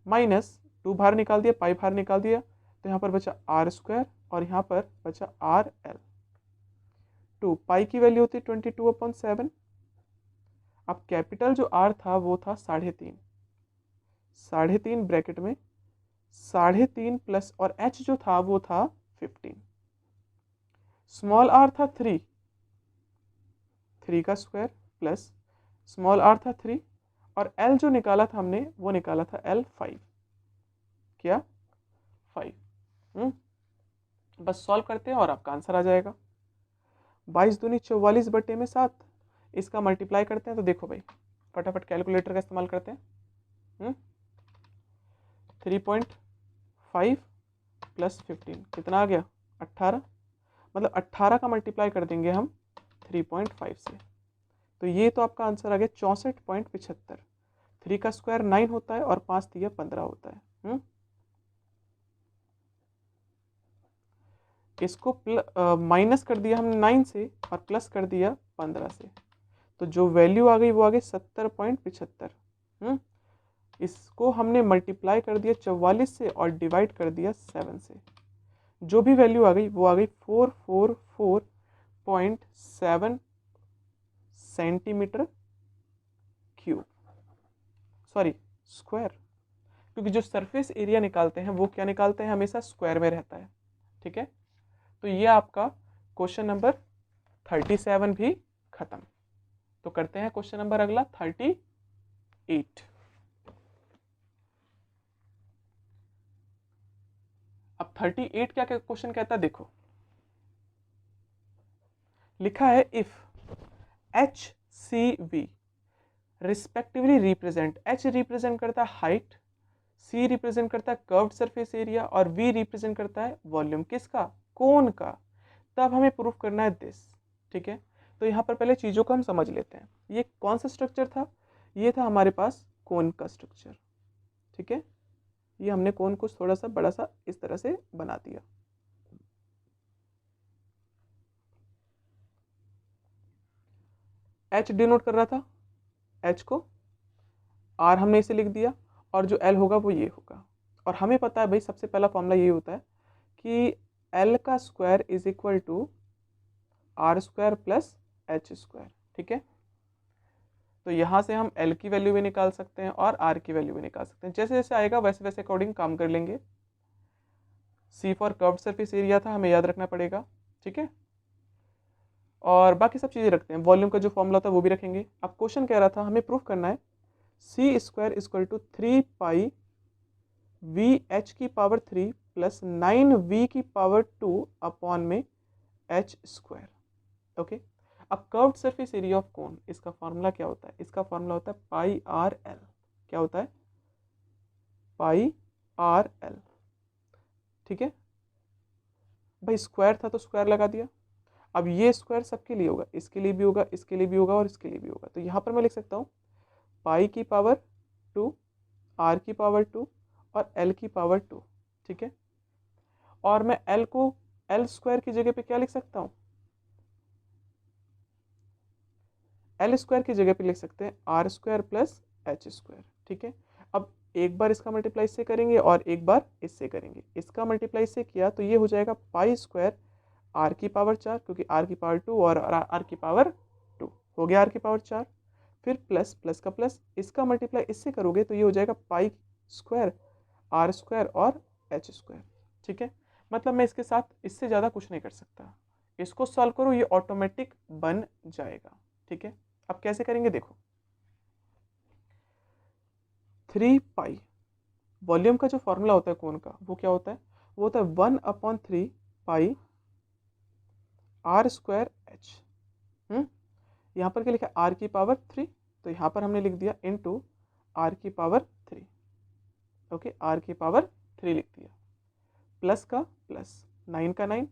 माइनस 2 बाहर निकाल दिया, पाई बाहर निकाल दिया, तो यहाँ पर बचा r स्क्वायर, और यहाँ पर बचा आर एल। 2 पाई की वैल्यू होती है 22/7। अब कैपिटल जो R था वो था 3.5, 3.5 ब्रैकेट में 3.5 प्लस, और H जो था वो था 15। स्मॉल r था 3, 3 का स्क्वायर प्लस स्मॉल r था 3, और L जो निकाला था हमने वो निकाला था L 5। क्या? 5। बस सॉल्व करते हैं और आपका आंसर आ जाएगा। 22 दूनी 44 बटे में 7, इसका मल्टीप्लाई करते हैं तो देखो भाई, फटाफट कैलकुलेटर का इस्तेमाल करते हैं। 3.5 प्लस 15 कितना आ गया? 18। मतलब 18 का मल्टीप्लाई कर देंगे हम 3.5 से, तो ये तो आपका आंसर आ गया 64.75। 3 का स्क्वायर 9 होता है और 5 दिया 15 होता है। इसको माइनस कर दिया हमने 9 से और प्लस कर दिया 15 से, तो जो वैल्यू आ गई वो आ गई 70.75। इसको हमने मल्टीप्लाई कर दिया 44 से और डिवाइड कर दिया 7 से, जो भी वैल्यू आ गई वो आ गई 444.7 सेंटीमीटर क्यूब, सॉरी स्क्वायर, क्योंकि जो सरफेस एरिया निकालते हैं वो क्या निकालते हैं? हमेशा स्क्वायर में रहता है। ठीक है, तो ये आपका क्वेश्चन नंबर 37 भी खत्म। तो करते हैं क्वेश्चन नंबर अगला 38। अब 38 क्या क्वेश्चन कहता है देखो, लिखा है if HCV respectively represent, H represent करता है हाइट, सी रिप्रेजेंट करता है कर्व्ड सरफेस एरिया और वी रिप्रेजेंट करता है वॉल्यूम किसका, कोन का। तब हमें प्रूफ करना है दिस, ठीक है। तो यहाँ पर पहले चीज़ों को हम समझ लेते हैं। ये कौन सा स्ट्रक्चर था, ये था हमारे पास कोन का स्ट्रक्चर, ठीक है। ये हमने कोन को थोड़ा सा बड़ा सा इस तरह से बना दिया। एच डिनोट कर रहा था, एच को आर हमने इसे लिख दिया और जो एल होगा वो ये होगा। और हमें पता है भाई सबसे पहला फॉर्मूला ये होता है कि एल का square is equal to R square plus H square, ठीक है। तो यहाँ से हम एल की वैल्यू भी निकाल सकते हैं और आर की वैल्यू भी निकाल सकते हैं। जैसे जैसे आएगा वैसे वैसे अकॉर्डिंग काम कर लेंगे। सी फॉर कर्व्ड सरफेस एरिया था, हमें याद रखना पड़ेगा, ठीक है। और बाकी सब चीज़ें रखते हैं, वॉल्यूम का जो फॉर्मूला था वो भी रखेंगे। अब क्वेश्चन कह रहा था हमें प्रूफ करना है C square equal to 3 pi V H की पावर 3 प्लस 9 वी की पावर 2 अपॉन में एच स्क्वायर, ओके। अब curved surface area of cone, इसका फॉर्मूला क्या होता है, इसका फॉर्मूला होता है पाई आर एल। क्या होता है, पाई आर एल, ठीक है भाई। स्क्वायर था तो स्क्वायर लगा दिया। अब ये स्क्वायर सबके लिए होगा, इसके लिए भी होगा, इसके लिए भी होगा और इसके लिए भी होगा। तो यहाँ पर मैं लिख सकता हूँ पाई की पावर 2, आर की पावर 2 और एल की पावर 2, ठीक है। और मैं एल को एल स्क्वायर की जगह पे क्या लिख सकता हूँ, एल स्क्वायर की जगह पे लिख सकते हैं R square plus H square, ठीक है। अब एक बार इसका मल्टीप्लाई इससे करेंगे और एक बार इससे करेंगे। इसका मल्टीप्लाई इससे किया तो ये हो जाएगा पाई स्क्वायर आर की पावर 4, क्योंकि आर की पावर 2 और आर की पावर 2 हो गया, आर की पावर 4। फिर प्लस प्लस का प्लस, इसका मल्टीप्लाई इससे करोगे तो ये हो जाएगा पाई स्क्वायर आर स्क्वायर और एच स्क्वायर, ठीक है। मतलब मैं इसके साथ इससे ज़्यादा कुछ नहीं कर सकता। इसको सॉल्व करो, ये ऑटोमेटिक बन जाएगा, ठीक है। अब कैसे करेंगे देखो, 3 पाई वॉल्यूम का जो फॉर्मूला होता है कोन का वो क्या होता है, वो होता है 1/3 पाई आर स्क्वायर एच। यहाँ पर क्या लिखा है, आर की पावर 3, तो यहाँ पर हमने लिख दिया इनटू आर की पावर 3, ओके। आर की पावर 3 लिख दिया, प्लस का प्लस, 9 का 9।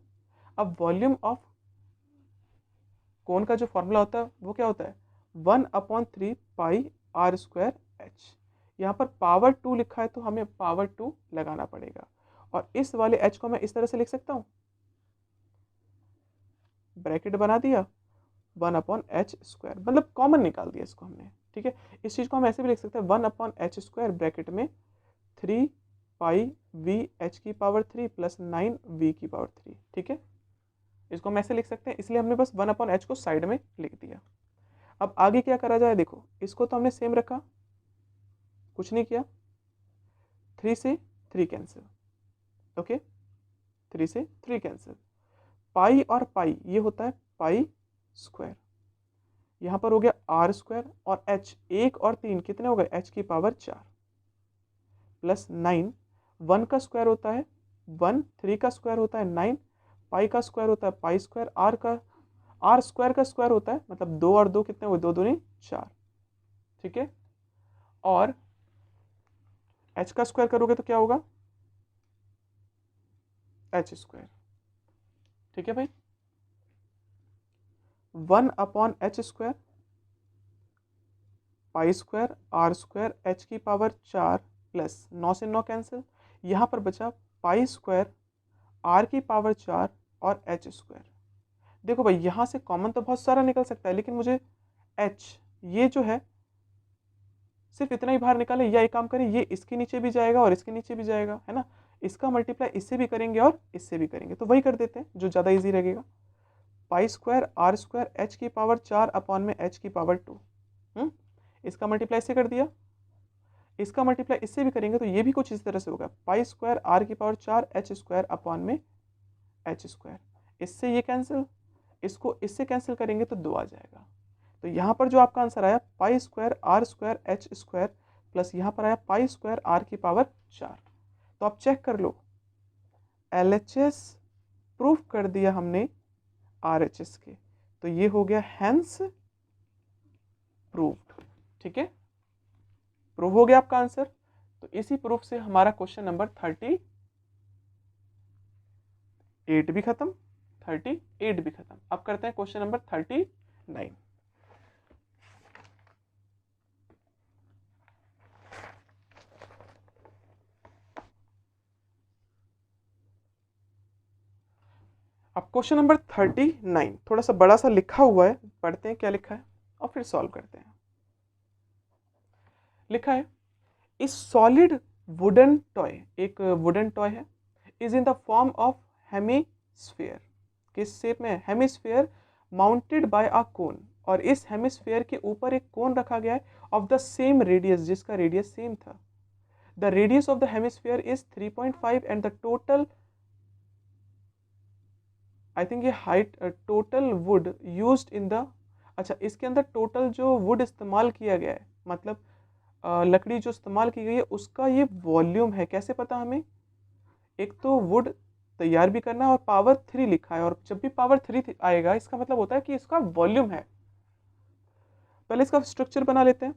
अब वॉल्यूम ऑफ कोन का जो फॉर्मूला होता है वो क्या होता है, 1/3 पाई आर स्क्वायर एच। यहाँ पर पावर 2 लिखा है तो हमें पावर 2 लगाना पड़ेगा। और इस वाले एच को मैं इस तरह से लिख सकता हूँ, ब्रैकेट बना दिया 1/h स्क्वायर, मतलब कॉमन निकाल दिया इसको हमने, ठीक है। इस चीज़ को हम ऐसे भी लिख सकते हैं 1/h स्क्वायर ब्रैकेट में 3 पाई वी एच की पावर 3 प्लस 9 वी की पावर 3, ठीक है। इसको हम ऐसे लिख सकते हैं, इसलिए हमने बस 1/h को साइड में लिख दिया। अब आगे क्या करा जाए देखो, इसको तो हमने सेम रखा, कुछ नहीं किया, 3 से 3 कैंसिल, ओके। 3 से 3 कैंसिल, पाई और पाई ये होता है पाई स्क्वायर। यहाँ पर हो गया आर स्क्वायर और एच, 1 और 3 कितने हो गए, एच की पावर 4 प्लस 9, 1 का स्क्वायर होता है 1, 3 का स्क्वायर होता है 9, पाई का स्क्वायर होता है पाई स्क्वायर, आर स्क्वायर का स्क्वायर होता है, मतलब 2 और 2 कितने हुए, 2 दूनी 4, ठीक है। और एच का स्क्वायर करोगे तो क्या होगा, एच स्क्वायर, ठीक है भाई। 1/h square pi square R square H की पावर 4 प्लस 9 से 9 कैंसिल, यहाँ पर बचा पाई स्क्वायर आर की पावर 4 और एच स्क्वायर। देखो भाई यहाँ से कॉमन तो बहुत सारा निकल सकता है, लेकिन मुझे एच ये जो है सिर्फ इतना ही बाहर निकाले, या एक काम करें, ये इसके नीचे भी जाएगा और इसके नीचे भी जाएगा, है ना। इसका मल्टीप्लाई इससे भी करेंगे और इससे भी करेंगे, तो वही कर देते हैं जो ज़्यादा ईजी रहेगा। Pi square R square H की पावर 4 अपॉन में एच की पावर 2, इसका मल्टीप्लाई इससे कर दिया, इसका मल्टीप्लाई इससे भी करेंगे तो ये भी कुछ इस तरह से होगा, पाई स्क्वायर आर की पावर 4 एच स्क्वायर अपॉन में एच स्क्वायर। इससे ये कैंसिल, इसको इससे कैंसिल करेंगे तो 2 आ जाएगा। तो यहाँ पर जो आपका आंसर आया pi square R square H square plus यहाँ पर आया पाई स्क्वायर आर की पावर 4। तो आप चेक कर लो, LHS प्रूफ कर दिया हमने RHS के, तो ये हो गया हैंस प्रूव्ड, ठीक है, प्रूव हो गया आपका आंसर। तो इसी प्रूफ से हमारा क्वेश्चन नंबर 38 भी खत्म, 38 भी खत्म। अब करते हैं क्वेश्चन नंबर 39। अब क्वेश्चन नंबर 39 थोड़ा सा बड़ा सा लिखा हुआ है, पढ़ते हैं क्या लिखा है और फिर सॉल्व करते हैं। लिखा है, इस सॉलिड वुडन टॉय, एक वुडन टॉय है, is in the form of hemisphere, किस शेप में? हेमीस्फीयर, माउंटेड बाय अ कोन, और इस हेमीस्फीयर के ऊपर एक कोन रखा गया है ऑफ द सेम रेडियस, जिसका रेडियस सेम था। The radius of the hemisphere is 3.5 and the total, I think ये height, total would used in the, अच्छा इसके अंदर टोटल जो वुड इस्तेमाल किया गया है, मतलब लकड़ी जो इस्तेमाल की गई है उसका ये वॉल्यूम है। कैसे पता हमें? एक तो वुड तैयार भी करना है और पावर 3 लिखा है, और जब भी पावर 3 आएगा इसका मतलब होता है कि इसका वॉल्यूम है। पहले इसका स्ट्रक्चर बना लेते हैं।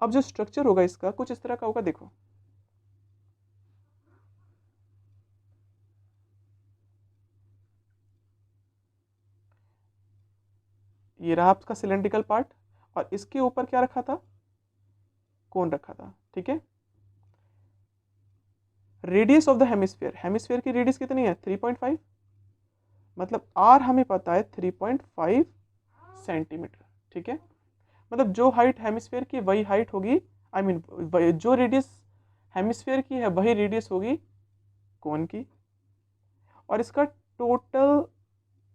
अब जो स्ट्रक्चर होगा इसका कुछ इस तरह का होगा, देखो ये रहा आपका सिलेंड्रिकल पार्ट, और इसके ऊपर क्या रखा था? कोन रखा था, ठीक है। Radius of the hemisphere, hemisphere की रेडियस कितनी है? 3.5, मतलब आर हमें पता है 3.5 सेंटीमीटर, ठीक है। मतलब जो हाइट हेमिस्फीयर की वही हाइट होगी, आई मीन जो रेडियस हेमिस्फीयर की है वही रेडियस होगी कोन की, और इसका टोटल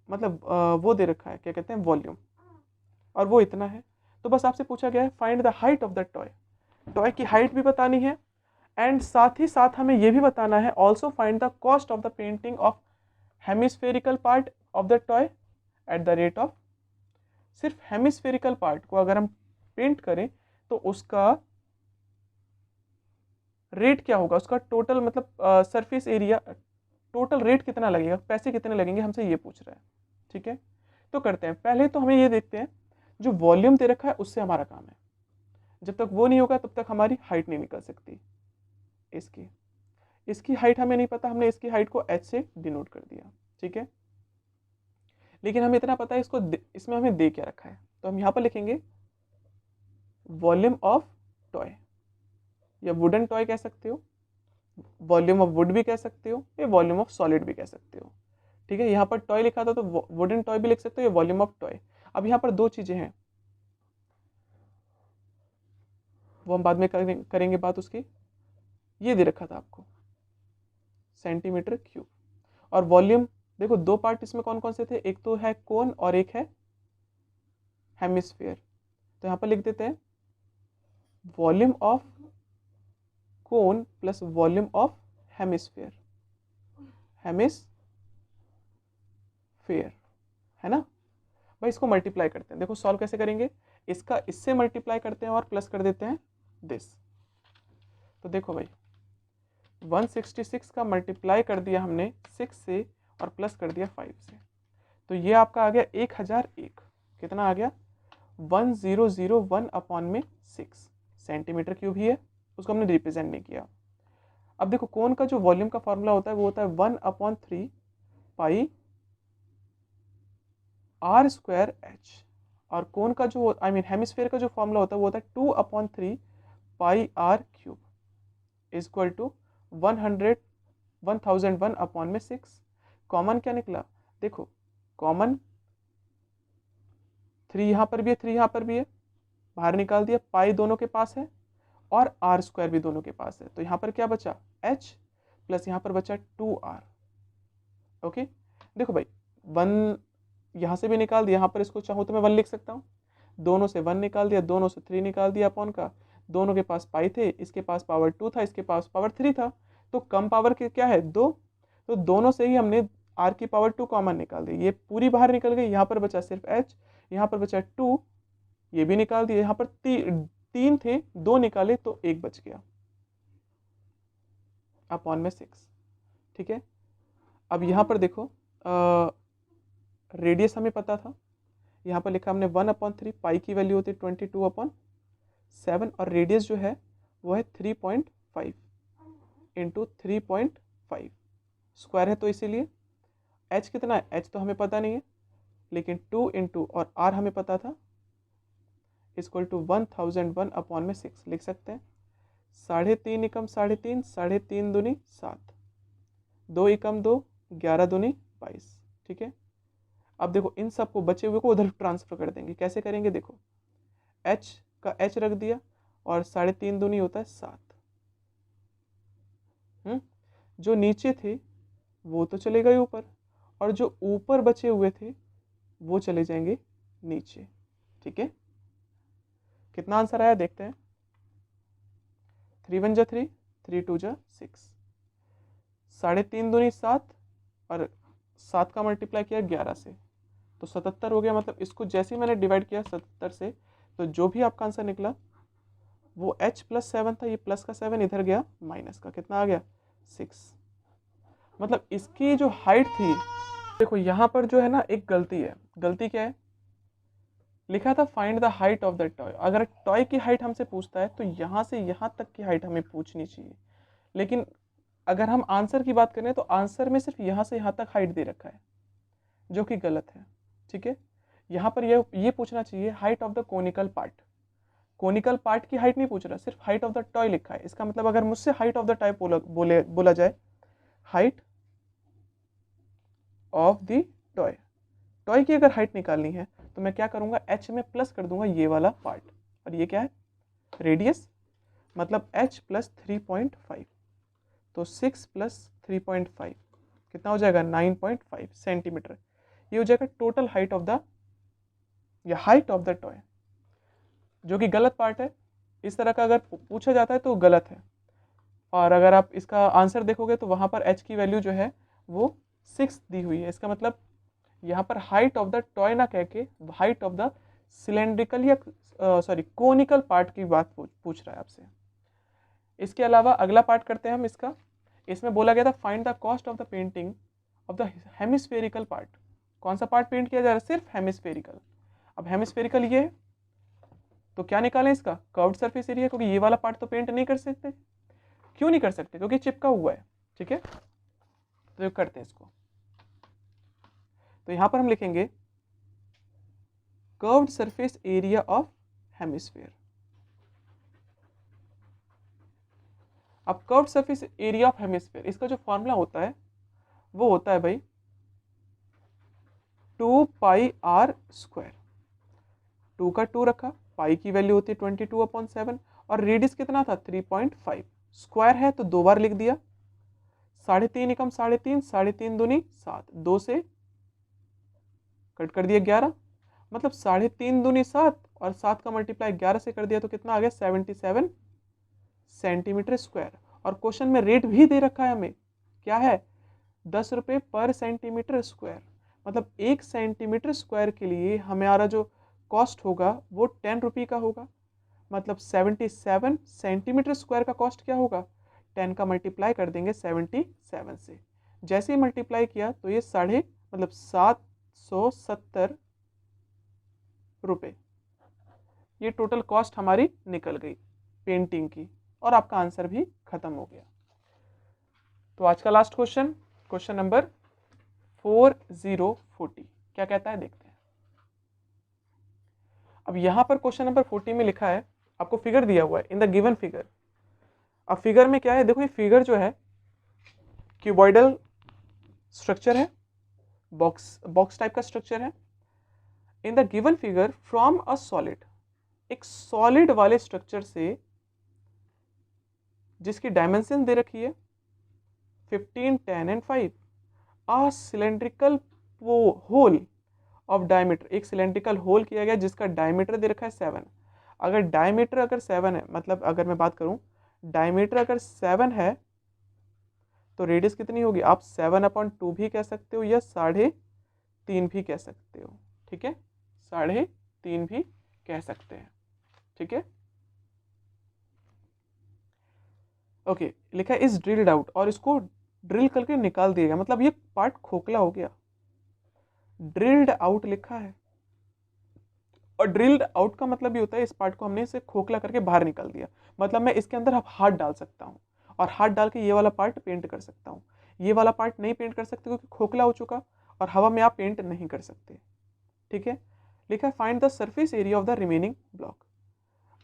मतलब वो दे रखा है, क्या कहते हैं, वॉल्यूम, और वो इतना है। तो बस आपसे पूछा गया है find the height of the toy, toy की हाइट भी बतानी है, एंड साथ ही साथ हमें ये भी बताना है also find the cost of the painting of hemispherical part of the toy at the rate of, सिर्फ हेमिस्फेरिकल पार्ट को अगर हम पेंट करें तो उसका रेट क्या होगा, उसका टोटल मतलब सरफेस एरिया, टोटल रेट कितना लगेगा, पैसे कितने लगेंगे, हमसे ये पूछ रहा है, ठीक है। तो करते हैं, पहले तो हमें ये देखते हैं जो वॉल्यूम दे रखा है उससे हमारा काम है। जब तक वो नहीं होगा तब तक हमारी हाइट नहीं निकल सकती। इसकी इसकी हाइट हमें नहीं पता, हमने इसकी हाइट को h से डिनोट कर दिया, ठीक है। लेकिन हमें इतना पता है इसको इसमें हमें दे क्या रखा है, तो हम यहाँ पर लिखेंगे वॉल्यूम ऑफ टॉय, या वुडन टॉय कह सकते हो, वॉल्यूम ऑफ वुड भी कह सकते हो, या वॉल्यूम ऑफ सॉलिड भी कह सकते हो, ठीक है। यहाँ पर टॉय लिखा था तो वुडन टॉय भी लिख सकते हो, या वॉल्यूम ऑफ टॉय। अब यहाँ पर दो चीजें हैं, वो हम बाद में करेंगे बात उसकी। ये दे रखा था आपको सेंटीमीटर क्यूब, और वॉल्यूम देखो दो पार्ट इसमें कौन कौन से थे, एक तो है कोन और एक है हेमिस्फीयर। तो यहाँ पर लिख देते हैं volume of cone plus volume of hemisphere, hemisphere है ना भाई। इसको मल्टीप्लाई करते हैं, देखो सॉल्व कैसे करेंगे, इसका इससे मल्टीप्लाई करते हैं और प्लस कर देते हैं दिस। तो देखो भाई 166 का मल्टीप्लाई कर दिया हमने 6 से और प्लस कर दिया 5 से, तो ये आपका आ गया 1001, कितना आ गया 1001 अपॉन में 6 सेंटीमीटर क्यूब ही है, उसको हमने रिप्रेजेंट नहीं किया। अब देखो कोन का जो वॉल्यूम का फॉर्मूला होता है वो होता है 1/3 पाई आर स्क्वायर एच, और कोन का जो आई मीन हेमिस्फीयर का जो फॉर्मूला होता है वो होता है 2/3 pi R cube is equal to 1001 upon में 6। कॉमन क्या निकला, देखो कॉमन 3 यहाँ पर भी है, 3 यहाँ पर भी है, बाहर निकाल दिया, पाई दोनों के पास है और आर स्क्वायर भी दोनों के पास है, तो यहाँ पर क्या बचा h प्लस यहाँ पर बचा 2r। ओके देखो भाई 1 यहाँ से भी निकाल दिया, यहाँ पर इसको चाहो तो मैं 1 लिख सकता हूँ, दोनों से 1 निकाल दिया, दोनों से 3 निकाल दिया अपॉन का, दोनों के पास पाई थे, इसके पास पावर 2 था, इसके पास पावर 3 था, तो कम पावर के क्या है 2, तो दोनों से ही हमने r की पावर 2 कॉमन निकाल दी, ये पूरी बाहर निकल गई, यहाँ पर बचा सिर्फ h, यहाँ पर बचा 2, ये भी निकाल दिया, यहाँ पर 3 थे 2 निकाले तो 1 बच गया अपॉन में 6, ठीक है। अब यहाँ पर देखो रेडियस हमें पता था, यहाँ पर लिखा हमने 1/3 पाई की वैल्यू होती है 22/6, 7 और रेडियस जो है वो है 3.5 इंटू 3.5 स्क्वायर है, तो इसीलिए h कितना है, h तो हमें पता नहीं है, लेकिन 2 इंटू और r हमें पता था, इक्वल टू 1001 अपॉन में 6 लिख सकते हैं। 3.5 एकम 3.5, 3.5 दूनी 7, 2 एकम 2, 11 दूनी 22। ठीक है, अब देखो इन सबको बचे हुए को उधर ट्रांसफर कर देंगे। कैसे करेंगे, देखो h का h रख दिया और 3.5 दूनी होता है 7। जो नीचे थे वो तो चले गए ऊपर, और जो ऊपर बचे हुए थे वो चले जाएंगे नीचे। ठीक है, कितना आंसर आया देखते हैं। 3 1 जा 3, 3 2 जा 6, 3.5 दूनी 7 और 7 का मल्टीप्लाई किया 11 से तो 77 हो गया। मतलब इसको जैसे ही मैंने डिवाइड किया 77 से, तो जो भी आपका आंसर निकला वो h प्लस 7 था, ये प्लस का 7 इधर गया, माइनस का कितना आ गया 6। मतलब इसकी जो हाइट थी, देखो यहाँ पर जो है ना एक गलती है। गलती क्या है, लिखा था find the height of the toy. अगर टॉय की हाइट हमसे पूछता है तो यहाँ से यहाँ तक की हाइट हमें पूछनी चाहिए, लेकिन अगर हम आंसर की बात करें तो आंसर में सिर्फ यहाँ से यहाँ तक हाइट दे रखा है, जो कि गलत है। ठीक है, यहाँ पर ये पूछना चाहिए height of the conical part. Conical part की हाइट नहीं पूछ रहा, सिर्फ हाइट ऑफ द टॉय लिखा है। इसका मतलब अगर मुझसे हाइट ऑफ द टॉय बोला जाए, height of the toy, toy की अगर हाइट निकालनी है तो मैं क्या करूंगा, h में प्लस कर दूंगा ये वाला पार्ट, और ये क्या है रेडियस, मतलब h प्लस 3.5, तो 6 प्लस 3.5 कितना हो जाएगा 9.5 सेंटीमीटर। ये हो जाएगा टोटल हाइट ऑफ द, या हाइट ऑफ द टॉय, जो कि गलत पार्ट है। इस तरह का अगर पूछा जाता है तो गलत है। और अगर आप इसका आंसर देखोगे तो वहाँ पर h की वैल्यू जो है वो 6 दी हुई है। इसका मतलब यहाँ पर हाइट ऑफ द टॉय ना कह के हाइट ऑफ द सिलेंड्रिकल या कोनिकल पार्ट की बात पूछ रहा है आपसे। इसके अलावा अगला पार्ट करते हैं हम इसका। इसमें बोला गया था find the cost of the painting of the hemispherical part. कौन सा पार्ट पेंट किया जा रहा है, सिर्फ हेमिस्फेरिकल। अब हेमिस्फेरिकल ये है तो क्या निकालें इसका कर्व्ड सरफेस एरिया, क्योंकि ये वाला पार्ट तो पेंट नहीं कर सकते। क्यों नहीं कर सकते, क्योंकि चिपका हुआ है। ठीक है, तो करते हैं इसको। तो यहां पर हम लिखेंगे curved surface area of hemisphere. अब curved surface area of hemisphere, इसका जो फॉर्मूला होता है वो होता है भाई 2 पाई आर स्क्वायर। 2 का 2 रखा, पाई की वैल्यू होती है 22/7 और रेडियस कितना था 3.5, स्क्वायर है तो 2 बार लिख दिया। 3.5 एकम 3.5, 3.5 दूनी 7, 2 से कट कर दिया 11, मतलब 3.5 दूनी 7 और 7 का मल्टीप्लाई 11 से कर दिया तो कितना आ गया 77 सेंटीमीटर स्क्वायर। और क्वेश्चन में रेट भी दे रखा है हमें, क्या है 10 रुपये पर सेंटीमीटर स्क्वायर। मतलब 1 सेंटीमीटर स्क्वायर के लिए हमारा जो कॉस्ट होगा वो 10 रुपये का होगा। मतलब 77 सेंटीमीटर स्क्वायर का कॉस्ट क्या होगा, 10 का मल्टीप्लाई कर देंगे 77 से। जैसे ही मल्टीप्लाई किया तो ये 770 रुपये, ये टोटल कॉस्ट हमारी निकल गई पेंटिंग की, और आपका आंसर भी खत्म हो गया। तो आज का लास्ट क्वेश्चन, क्वेश्चन नंबर 4040 क्या कहता है देखते हैं। अब यहां पर क्वेश्चन नंबर 40 में लिखा है, आपको फिगर दिया हुआ है इन द गिवन फिगर। अब फिगर में क्या है, देखो ये फिगर जो है क्यूबॉइडल स्ट्रक्चर है, बॉक्स टाइप का स्ट्रक्चर है। In the given figure from a solid, एक सॉलिड वाले स्ट्रक्चर से जिसकी डायमेंशन दे रखी है 15, 10 and 5, a cylindrical whole of diameter, एक सिलेंड्रिकल होल किया गया जिसका डायमीटर दे रखा है 7। अगर डायमीटर अगर 7 है, मतलब अगर मैं बात करूं डायमीटर अगर 7 है तो रेडियस कितनी होगी, आप 7/2 भी कह सकते हो या 3.5 भी कह सकते हो। ठीक है, 3.5 भी कह सकते हैं। ठीक है, ओके, लिखा है इज ड्रिल्ड आउट, और इसको ड्रिल करके निकाल दिया गया, मतलब ये पार्ट खोखला हो गया, ड्रिल्ड आउट लिखा है। और ड्रिल्ड आउट का मतलब ये होता है इस पार्ट को हमने इसे खोखला करके बाहर निकाल दिया, मतलब मैं इसके अंदर अब हाथ डाल सकता हूँ और हाथ डाल के ये वाला पार्ट पेंट कर सकता हूँ। ये वाला पार्ट नहीं पेंट कर सकते क्योंकि खोखला हो चुका और हवा में आप पेंट नहीं कर सकते। ठीक है, लिखा है find the surface area of the remaining block.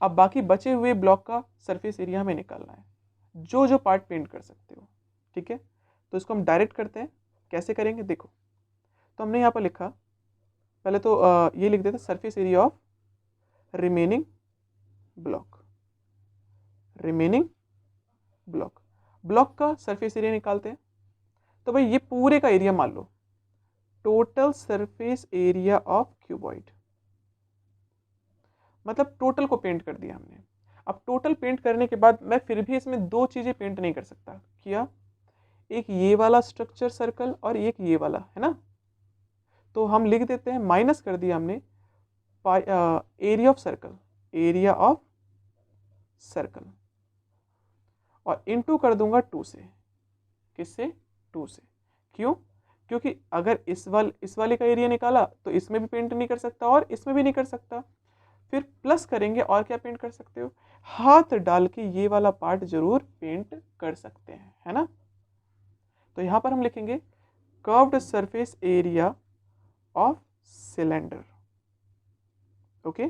अब बाकी बचे हुए ब्लॉक का सरफेस एरिया हमें निकालना है, जो जो पार्ट पेंट कर सकते हो। ठीक है, तो इसको हम डायरेक्ट करते हैं। कैसे करेंगे देखो, तो हमने यहाँ पर लिखा, पहले तो ये लिख देते surface area of remaining block. Remaining block, block का सरफेस एरिया निकालते हैं। तो भाई ये पूरे का एरिया मान लो, total surface area of cuboid, मतलब टोटल को पेंट कर दिया हमने। अब टोटल पेंट करने के बाद मैं फिर भी इसमें दो चीजें पेंट नहीं कर सकता, क्या, एक ये वाला स्ट्रक्चर सर्कल और एक ये वाला, है ना। तो हम लिख देते हैं, माइनस कर दिया हमने area of circle, area of circle, और इनटू कर दूंगा 2 से। किससे? 2 से। क्यों? क्योंकि अगर इस वाले का एरिया निकाला तो इसमें भी पेंट नहीं कर सकता और इसमें भी नहीं कर सकता। फिर प्लस करेंगे और क्या पेंट कर सकते हो, हाथ डाल के ये वाला पार्ट जरूर पेंट कर सकते हैं, है ना। तो यहां पर हम लिखेंगे curved surface area of cylinder. Okay,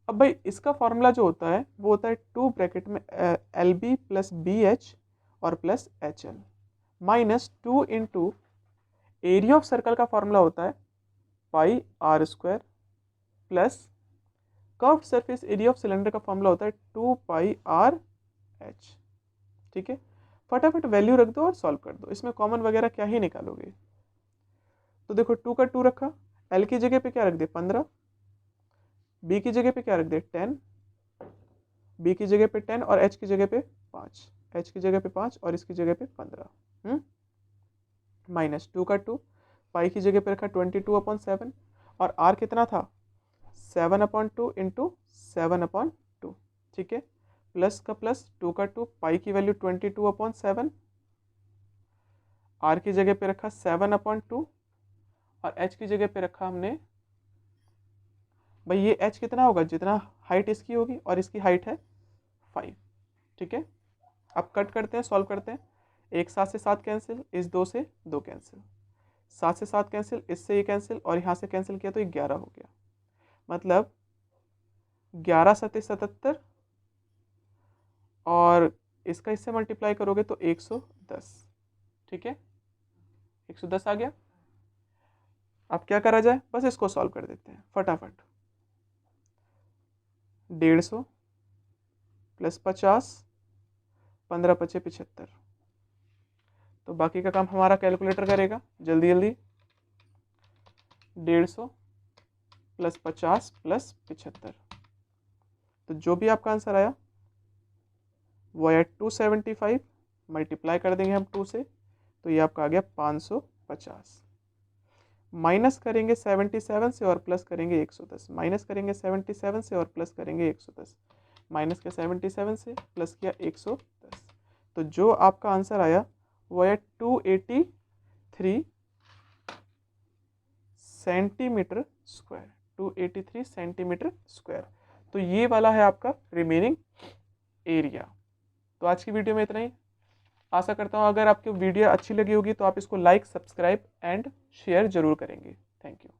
अब भाई इसका फॉर्मूला जो होता है वो होता है 2 ब्रैकेट में LB प्लस BH और plus HL minus 2 into area of circle का फॉर्मूला होता है पाई R square plus curved surface area of cylinder का फॉर्मूला होता है 2 पाई RH। ठीक है, फटाफट वैल्यू रख दो और सॉल्व कर दो, इसमें कॉमन वगैरह क्या ही निकालोगे। तो देखो 2 का 2 रखा, L की जगह पे क्या रख दे 15, B की जगह पे क्या रख दे 10, B की जगह पे 10 और H की जगह पे 5, H की जगह पे 5 और इसकी जगह पे 15, माइनस 2 का 2, पाई की जगह पे रखा 22/7 और R कितना था 7/2 इंटू 7/2। ठीक है, प्लस का प्लस 2 का 2, पाई की वैल्यू 22/7, R की जगह पे रखा 7/2 और H की जगह पे रखा हमने, भाई ये H कितना होगा जितना हाइट इसकी होगी और इसकी हाइट है 5। ठीक है, अब कट करते हैं, सॉल्व करते हैं। एक 7 से 7 कैंसिल, इस 2 से 2 कैंसिल, 7 से 7 कैंसिल, इससे ये कैंसिल और यहाँ से कैंसिल किया तो ये 11 हो गया, मतलब 11 7 77 और इसका इससे मल्टीप्लाई करोगे तो 110। ठीक है, 110 आ गया। अब क्या करा जाए, बस इसको सॉल्व कर देते हैं फटाफट। 150 प्लस 50, 15 पचे 75, तो बाकी का काम हमारा कैलकुलेटर करेगा, जल्दी जल्दी। 150 प्लस 50 प्लस 75, तो जो भी आपका आंसर आया वो आया 275, मल्टीप्लाई कर देंगे हम 2 से तो ये आपका आ गया 550, माइनस करेंगे 77 से और प्लस करेंगे 110, माइनस करेंगे 77 से और प्लस करेंगे 110, माइनस के 77 से प्लस किया 110, तो जो आपका आंसर आया वो आया 283 सेंटीमीटर स्क्वायर, 283 सेंटीमीटर स्क्वायर। तो ये वाला है आपका रिमेनिंग एरिया। तो आज की वीडियो में इतना ही। आशा करता हूँ अगर आपको वीडियो अच्छी लगी होगी तो आप इसको लाइक, सब्सक्राइब एंड शेयर जरूर करेंगे। Thank you.